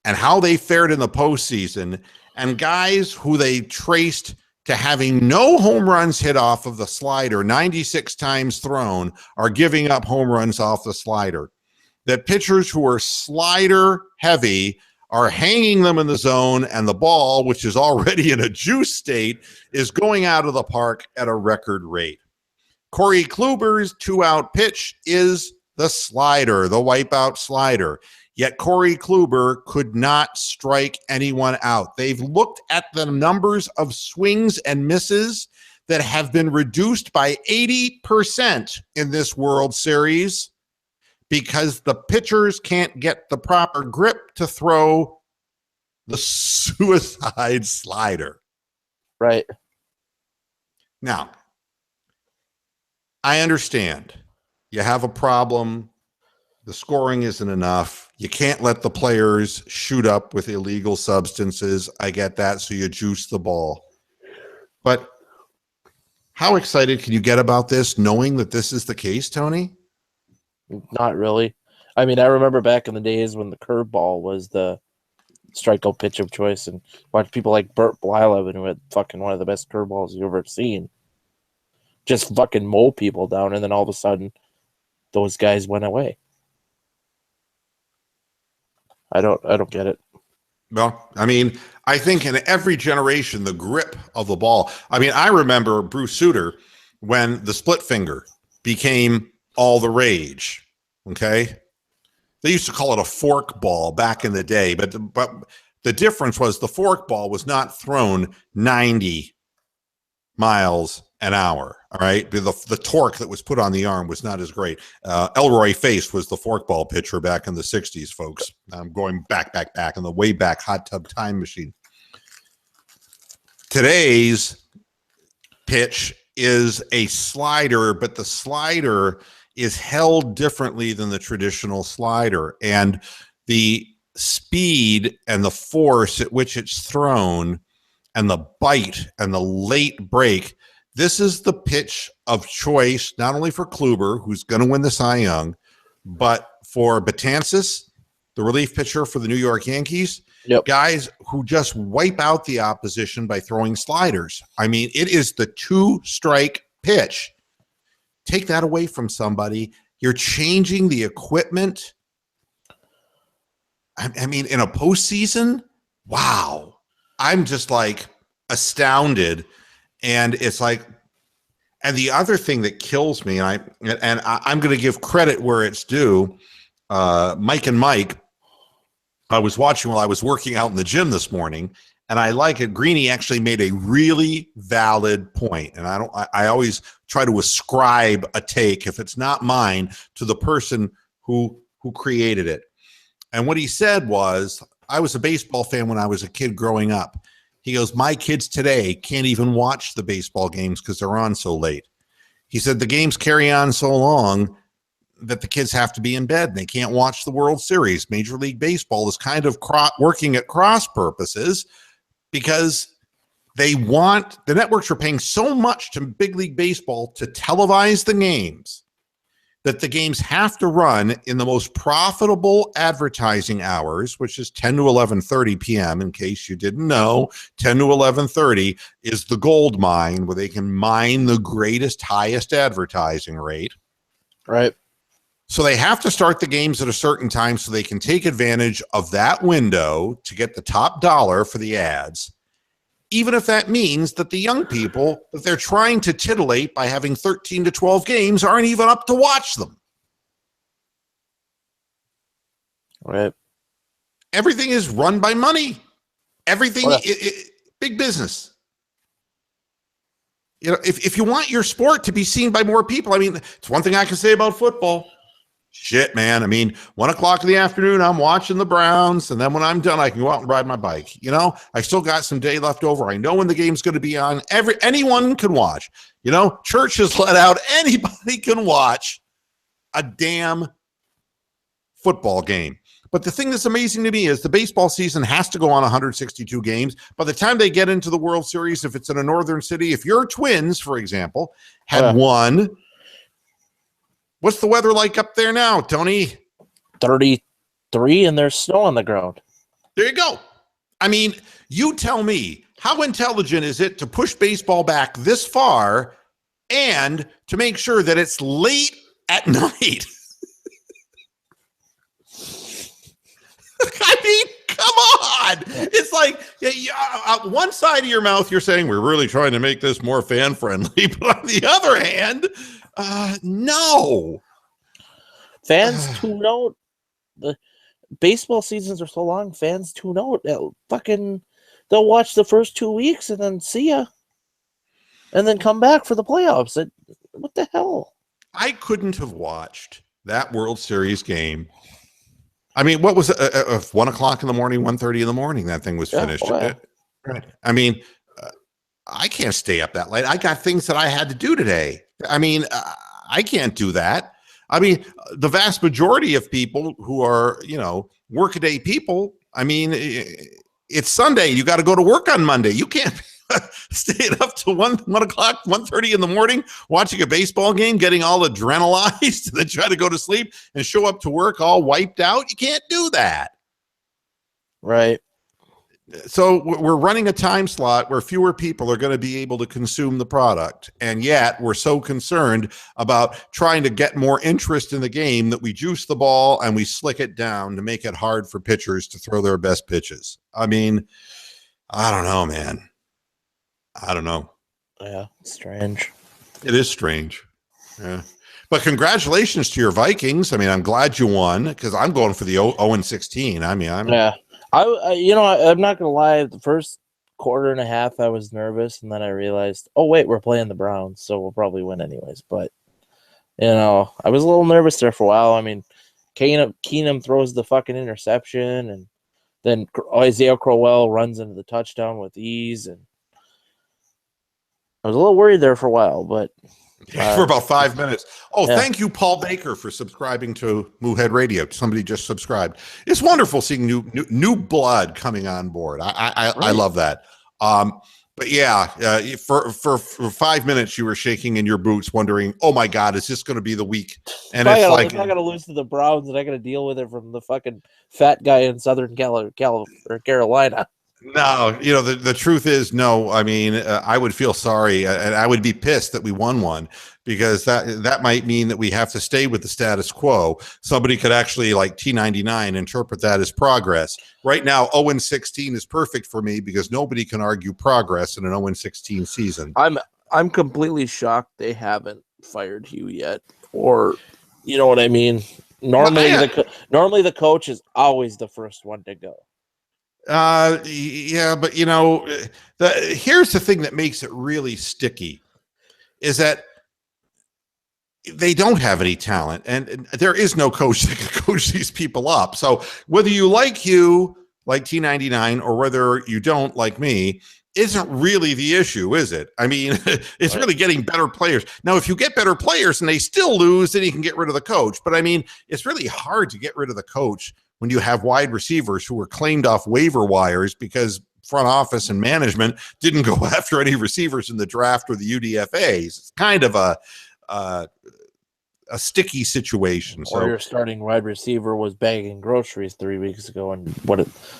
and how they fared in the postseason, and guys who they traced to having no home runs hit off of the slider, 96 times thrown, are giving up home runs off the slider. That pitchers who are slider heavy are hanging them in the zone, and the ball, which is already in a juice state, is going out of the park at a record rate. Corey Kluber's 2-out pitch is the slider, the wipeout slider. Yet Corey Kluber could not strike anyone out. They've looked at the numbers of swings and misses that have been reduced by 80% in this World Series because the pitchers can't get the proper grip to throw the suicide slider. Right. Now, I understand you have a problem. The scoring isn't enough. You can't let the players shoot up with illegal substances. I get that, so you juice the ball. But how excited can you get about this, knowing that this is the case, Tony? Not really. I mean, I remember back in the days when the curveball was the strikeout pitch of choice, and watch people like Burt Blyleven, who had fucking one of the best curveballs you've ever seen, just fucking mow people down, and then all of a sudden, those guys went away. I don't get it. Well, I mean, I think in every generation, the grip of the ball. I mean, I remember Bruce Sutter when the split finger became all the rage. Okay. They used to call it a fork ball back in the day, but the difference was the fork ball was not thrown 90 miles an hour. All right. The torque that was put on the arm was not as great. Elroy Face was the forkball pitcher back in the 60s, folks. I'm going back in the way back hot tub time machine. Today's pitch is a slider, but the slider is held differently than the traditional slider. And the speed and the force at which it's thrown and the bite and the late break, this is the pitch of choice, not only for Kluber, who's going to win the Cy Young, but for Betances, the relief pitcher for the New York Yankees, guys who just wipe out the opposition by throwing sliders. I mean, it is the 2-strike pitch. Take that away from somebody. You're changing the equipment. I mean, in a postseason, wow. I'm just like astounded. And it's like, and the other thing that kills me, and I'm going to give credit where it's due. Mike and Mike, I was watching while I was working out in the gym this morning, and I like it. Greeny actually made a really valid point, and I always try to ascribe a take, if it's not mine, to the person who created it. And what he said was, I was a baseball fan when I was a kid growing up. He goes, my kids today can't even watch the baseball games because they're on so late. He said the games carry on so long that the kids have to be in bed and they can't watch the World Series. Major League Baseball is kind of working at cross purposes because the networks are paying so much to Big League Baseball to televise the games that the games have to run in the most profitable advertising hours, which is 10 to 11:30 p.m. In case you didn't know, 10 to 11:30 is the gold mine where they can mine the greatest, highest advertising rate. Right. So they have to start the games at a certain time so they can take advantage of that window to get the top dollar for the ads, even if that means that the young people that they're trying to titillate by having 13 to 12 games aren't even up to watch them. Right. Everything is run by money. Everything, big business. You know, if you want your sport to be seen by more people, I mean, it's one thing I can say about football. Shit, man. I mean, 1 o'clock in the afternoon, I'm watching the Browns, and then when I'm done, I can go out and ride my bike. You know, I still got some day left over. I know when the game's going to be on. Anyone can watch. You know, church has let out. Anybody can watch a damn football game. But the thing that's amazing to me is the baseball season has to go on 162 games. By the time they get into the World Series, if it's in a northern city, if your Twins, for example, had won. What's the weather like up there now, Tony? 33, and there's snow on the ground. There you go. I mean, you tell me, how intelligent is it to push baseball back this far and to make sure that it's late at night? I mean, come on. It's like one side of your mouth, you're saying we're really trying to make this more fan-friendly. But on the other hand, no. Fans tune out. The baseball seasons are so long, fans tune out. They'll watch the first 2 weeks and then see ya. And then come back for the playoffs. What the hell? I couldn't have watched that World Series game. I mean, what was it? 1 o'clock in the morning, 1:30 in the morning, that thing was finished. Right. I mean, I can't stay up that late. I got things that I had to do today. I mean, I can't do that. I mean, the vast majority of people who are, workaday people, I mean, it's Sunday. You got to go to work on Monday. You can't stay up to 1 o'clock, 1:30 in the morning, watching a baseball game, getting all adrenalized, then try to go to sleep and show up to work all wiped out. You can't do that. Right. So we're running a time slot where fewer people are going to be able to consume the product. And yet we're so concerned about trying to get more interest in the game that we juice the ball and we slick it down to make it hard for pitchers to throw their best pitches. I mean, I don't know, man. I don't know. Yeah, strange. It is strange. Yeah. But congratulations to your Vikings. I mean, I'm glad you won because I'm going for the 0-16. I mean, I'm not gonna lie. The first quarter and a half, I was nervous, and then I realized, oh wait, we're playing the Browns, so we'll probably win anyways. But I was a little nervous there for a while. I mean, Keenum throws the fucking interception, and then Isaiah Crowell runs into the touchdown with ease, and I was a little worried there for a while, but. For about 5 minutes. Thank you, Paul Baker, for subscribing to Moohead Radio. Somebody just subscribed. It's wonderful seeing new blood coming on board. I love that. But yeah, for 5 minutes you were shaking in your boots, wondering, "Oh my God, is this going to be the week?" And I got to lose to the Browns, and I got to deal with it from the fucking fat guy in Southern Carolina. No, the truth is no. I mean, I would feel sorry, and I would be pissed that we won one, because that might mean that we have to stay with the status quo. Somebody could actually, like T99, interpret that as progress. Right now, 0-16 is perfect for me, because nobody can argue progress in an 0-16 season. I'm completely shocked they haven't fired Hugh yet, or you know what I mean. Normally, the coach is always the first one to go. Yeah, but here's the thing that makes it really sticky, is that they don't have any talent, and there is no coach that can coach these people up. So whether you like T99, or whether you don't, like me, isn't really the issue, is it? I mean, it's really getting better players. Now, if you get better players and they still lose, then you can get rid of the coach. But I mean, it's really hard to get rid of the coach when you have wide receivers who were claimed off waiver wires because front office and management didn't go after any receivers in the draft or the UDFAs. It's kind of a sticky situation. Or your starting wide receiver was bagging groceries 3 weeks ago, and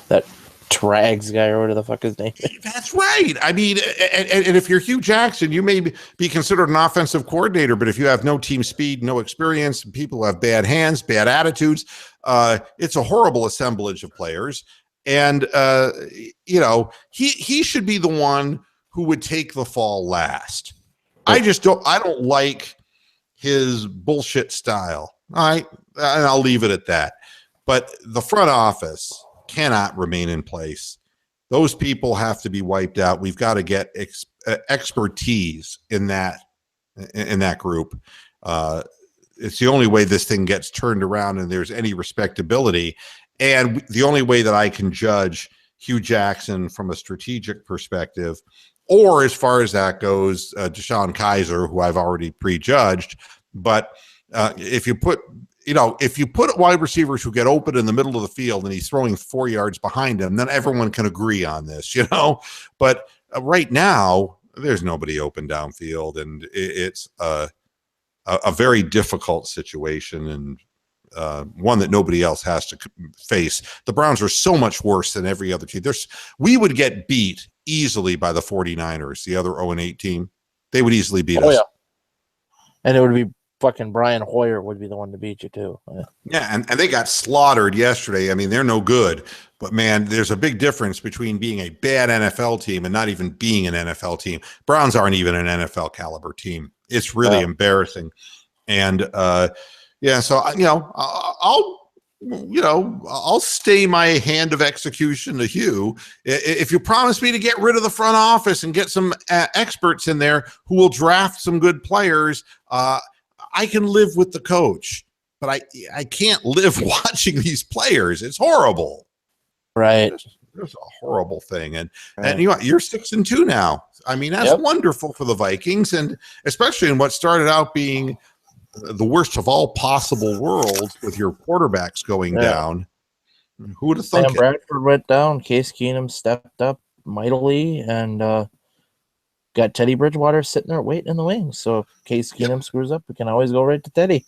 that Trags guy, or whatever the fuck his name is. That's right. I mean, and if you're Hugh Jackson, you may be considered an offensive coordinator, but if you have no team speed, no experience, people have bad hands, bad attitudes, it's a horrible assemblage of players. And he should be the one who would take the fall last. I don't like his bullshit style. All right, and I'll leave it at that. But the front office cannot remain in place. Those people have to be wiped out. We've got to get expertise in that group. It's the only way this thing gets turned around and there's any respectability. And the only way that I can judge Hugh Jackson from a strategic perspective, or as far as that goes, Deshaun Kaiser, who I've already prejudged. But if you put wide receivers who get open in the middle of the field and he's throwing 4 yards behind him, then everyone can agree on this, But right now, there's nobody open downfield, and it's a very difficult situation, and one that nobody else has to face. The Browns are so much worse than every other team. We would get beat easily by the 49ers, the other 0-8 team. They would easily beat us. Yeah. And it would be fucking Brian Hoyer would be the one to beat you too. Yeah, and they got slaughtered yesterday. I mean, they're no good. But man, there's a big difference between being a bad NFL team and not even being an NFL team. Browns aren't even an NFL caliber team. It's really embarrassing. And so I'll stay my hand of execution to Hugh. If you promise me to get rid of the front office and get some experts in there who will draft some good players, I can live with the coach, but I can't live watching these players. It's horrible. Right. It's a horrible thing. And you're 6-2 now. I mean, that's wonderful for the Vikings, and especially in what started out being the worst of all possible worlds with your quarterbacks going down. Who would have thought? Sam Bradford went down. Case Keenum stepped up mightily, and got Teddy Bridgewater sitting there waiting in the wings. So if Case Keenum screws up, we can always go right to Teddy.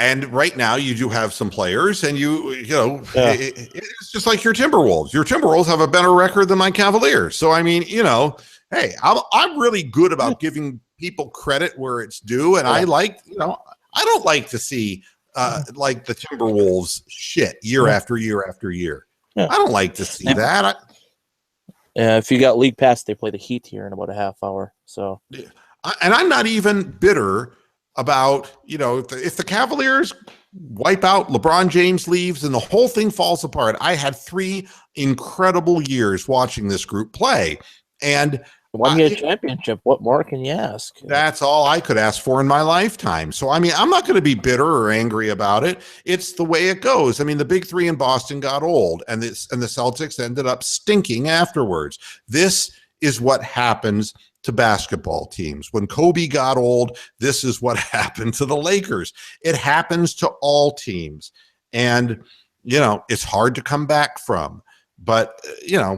And right now you do have some players, and it's just like your Timberwolves. Your Timberwolves have a better record than my Cavaliers. So I mean, hey, I'm really good about giving people credit where it's due, and I don't like to see like the Timberwolves shit year after year after year. Yeah. I don't like to see that. If you got League Pass, they play the Heat here in about a half hour. So, and I'm not even bitter about, if the Cavaliers wipe out, LeBron James leaves, and the whole thing falls apart. I had 3 incredible years watching this group play, and won you a championship. What more can you ask? That's all I could ask for in my lifetime. So, I mean, I'm not going to be bitter or angry about it. It's the way it goes. I mean, the big 3 in Boston got old, and the Celtics ended up stinking afterwards. This is what happens to basketball teams. When Kobe got old, this is what happened to the Lakers. It happens to all teams. And, it's hard to come back from. But,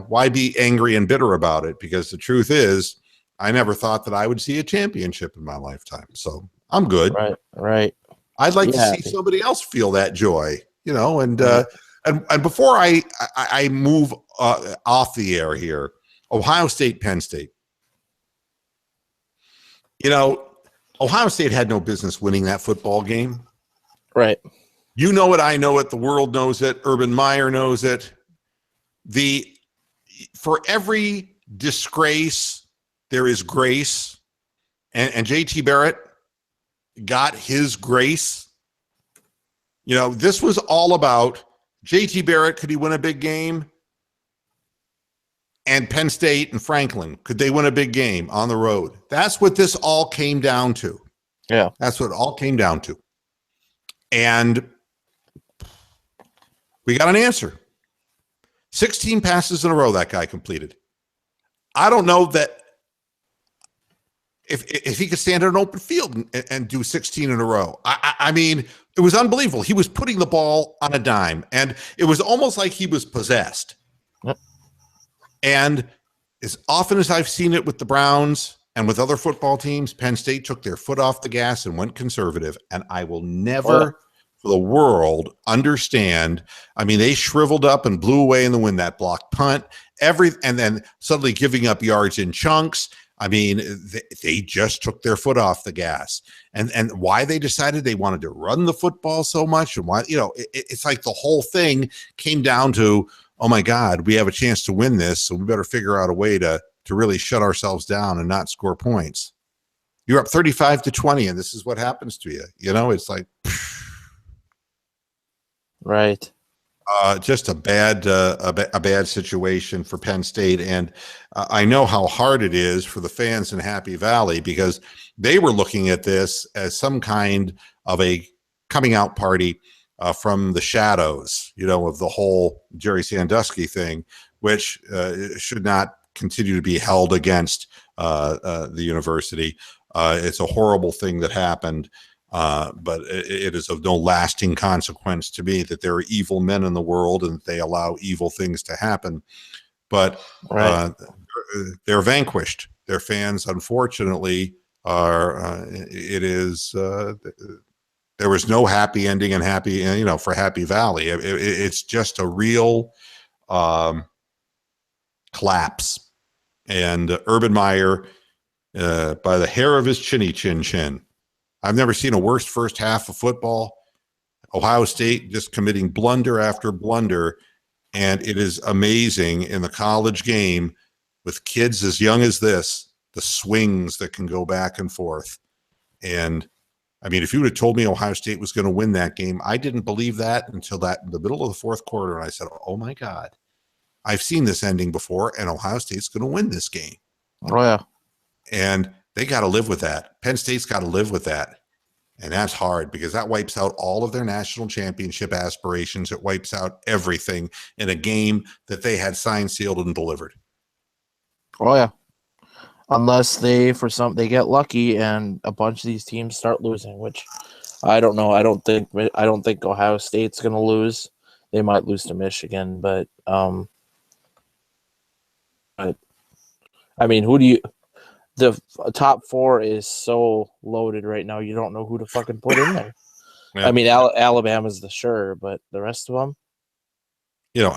why be angry and bitter about it? Because the truth is, I never thought that I would see a championship in my lifetime. So I'm good. Right. I'd like to see somebody else feel that joy, and And before I move off the air here, Ohio State, Penn State. You know, Ohio State had no business winning that football game. Right. You know it. I know it. The world knows it. Urban Meyer knows it. For every disgrace, there is grace. And JT Barrett got his grace. You know, this was all about JT Barrett. Could he win a big game? And Penn State and Franklin, could they win a big game on the road? That's what this all came down to. Yeah. That's what it all came down to. And we got an answer. 16 passes in a row that guy completed. I don't know that if he could stand in an open field and do 16 in a row. I mean, it was unbelievable. He was putting the ball on a dime, and it was almost like he was possessed. Yep. And as often as I've seen it with the Browns and with other football teams, Penn State took their foot off the gas and went conservative. And I will never for the world understand. I mean, they shriveled up and blew away in the wind, that blocked punt, and then suddenly giving up yards in chunks. I mean, they just took their foot off the gas. And why they decided they wanted to run the football so much, and why, you know, it's like the whole thing came down to, oh my God, we have a chance to win this, so we better figure out a way to really shut ourselves down and not score points. You're up 35-20, and this is what happens to you. You know, it's like, right. Just a bad situation for Penn State, and I know how hard it is for the fans in Happy Valley, because they were looking at this as some kind of a coming out party from the shadows, you know, of the whole Jerry Sandusky thing, which should not continue to be held against the university. It's a horrible thing that happened. But it is of no lasting consequence to me that there are evil men in the world and they allow evil things to happen. But they're vanquished. Their fans, unfortunately, are. There was no happy ending and happy, you know, for Happy Valley. It's just a real collapse. And Urban Meyer, by the hair of his chin. I've never seen a worse first half of football. Ohio State just committing blunder after blunder. And it is amazing in the college game with kids as young as this, the swings that can go back and forth. And I mean, if you would have told me Ohio State was going to win that game, I didn't believe that until the middle of the fourth quarter. And I said, oh my God, I've seen this ending before, and Ohio State's going to win this game. Oh yeah. And they got to live with that. Penn State's got to live with that. And that's hard, because that wipes out all of their national championship aspirations. It wipes out everything in a game that they had signed, sealed, and delivered. Oh yeah. Unless they get lucky and a bunch of these teams start losing, which I don't know. I don't think Ohio State's going to lose. They might lose to Michigan, but I mean, the top four is so loaded right now. You don't know who to fucking put in there. Yeah. I mean, Alabama's the sure, but the rest of them, you know,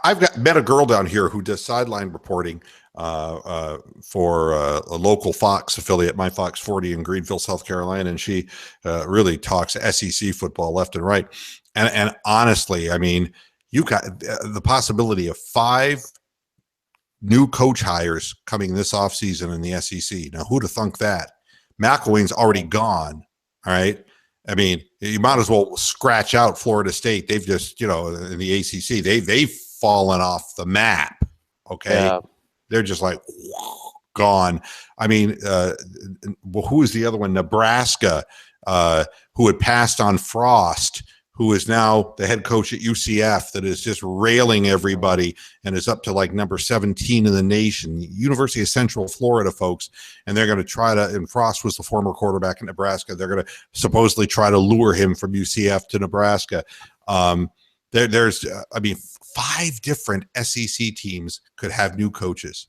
I've met a girl down here who does sideline reporting for a local Fox affiliate, my Fox 40 in Greenville, South Carolina, and she really talks SEC football left and right. And honestly, I mean, you got the possibility of 5 new coach hires coming this offseason in the SEC. Now, who'd have thunk that? McElwain's already gone. All right. I mean, you might as well scratch out Florida State. They've just, you know, in the ACC, they've fallen off the map. Okay. Yeah. They're just like gone. I mean, who is the other one? Nebraska, who had passed on Frost, who is now the head coach at UCF, that is just railing everybody and is up to like number 17 in the nation, University of Central Florida, folks. And they're going to try to, and Frost was the former quarterback in Nebraska. They're going to supposedly try to lure him from UCF to Nebraska. There's 5 different SEC teams could have new coaches.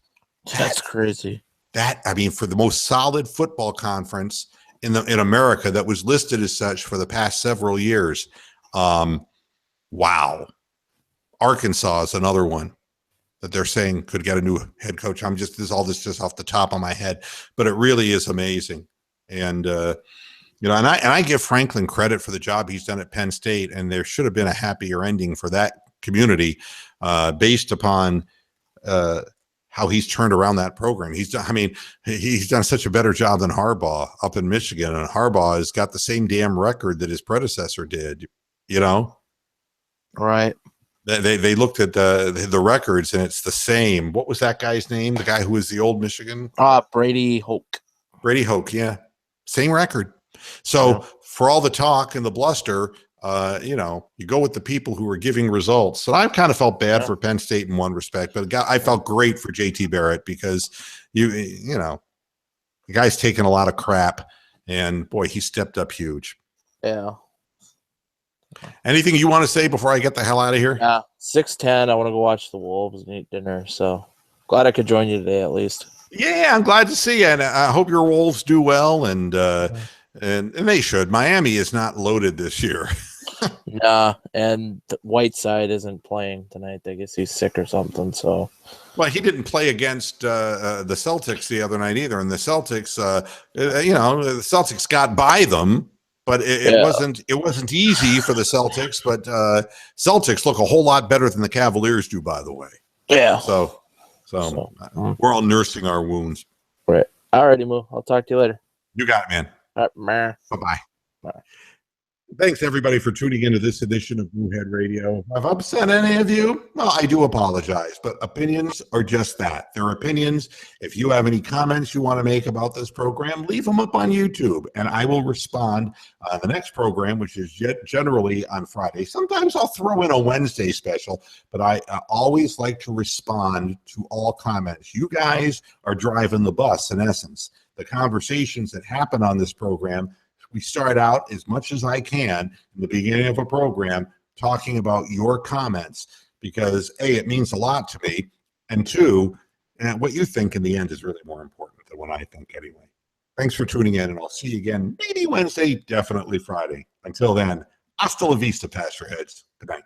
That's crazy. For the most solid football conference in America that was listed as such for the past several years. Wow. Arkansas is another one that they're saying could get a new head coach. There's all this just off the top of my head, but it really is amazing. And, and I give Franklin credit for the job he's done at Penn State, and there should have been a happier ending for that community based upon how he's turned around that program. He's done such a better job than Harbaugh up in Michigan, and Harbaugh has got the same damn record that his predecessor did, Right. They looked at the records, and it's the same. What was that guy's name? The guy who was the old Michigan? Brady Hoke. Brady Hoke, yeah. Same record. So for all the talk and the bluster, you go with the people who are giving results. So I kind of felt bad for Penn State in one respect, but I felt great for JT Barrett because the guy's taken a lot of crap, and boy, he stepped up huge. Yeah. Anything you want to say before I get the hell out of here? Yeah, 6:10. I want to go watch the Wolves and eat dinner. So glad I could join you today, at least. Yeah, I'm glad to see you, and I hope your Wolves do well, and they should. Miami is not loaded this year. Nah, and Whiteside isn't playing tonight. I guess he's sick or something. So, well, he didn't play against the Celtics the other night either, and the Celtics, the Celtics got by them. But it wasn't easy for the Celtics. But Celtics look a whole lot better than the Cavaliers do, by the way. Yeah. So we're all nursing our wounds. Right. All righty, Moo. I'll talk to you later. You got it, man. Bye-bye. Bye. Thanks, everybody, for tuning into this edition of Moohead Radio. If I've upset any of you, well, I do apologize, but opinions are just that. They're opinions. If you have any comments you want to make about this program, leave them up on YouTube, and I will respond on the next program, which is generally on Friday. Sometimes I'll throw in a Wednesday special, but I always like to respond to all comments. You guys are driving the bus, in essence. The conversations that happen on this program, we start out as much as I can in the beginning of a program talking about your comments because A, it means a lot to me, and two, what you think in the end is really more important than what I think anyway. Thanks for tuning in, and I'll see you again maybe Wednesday, definitely Friday. Until then, hasta la vista, Pastor Heads. Good night.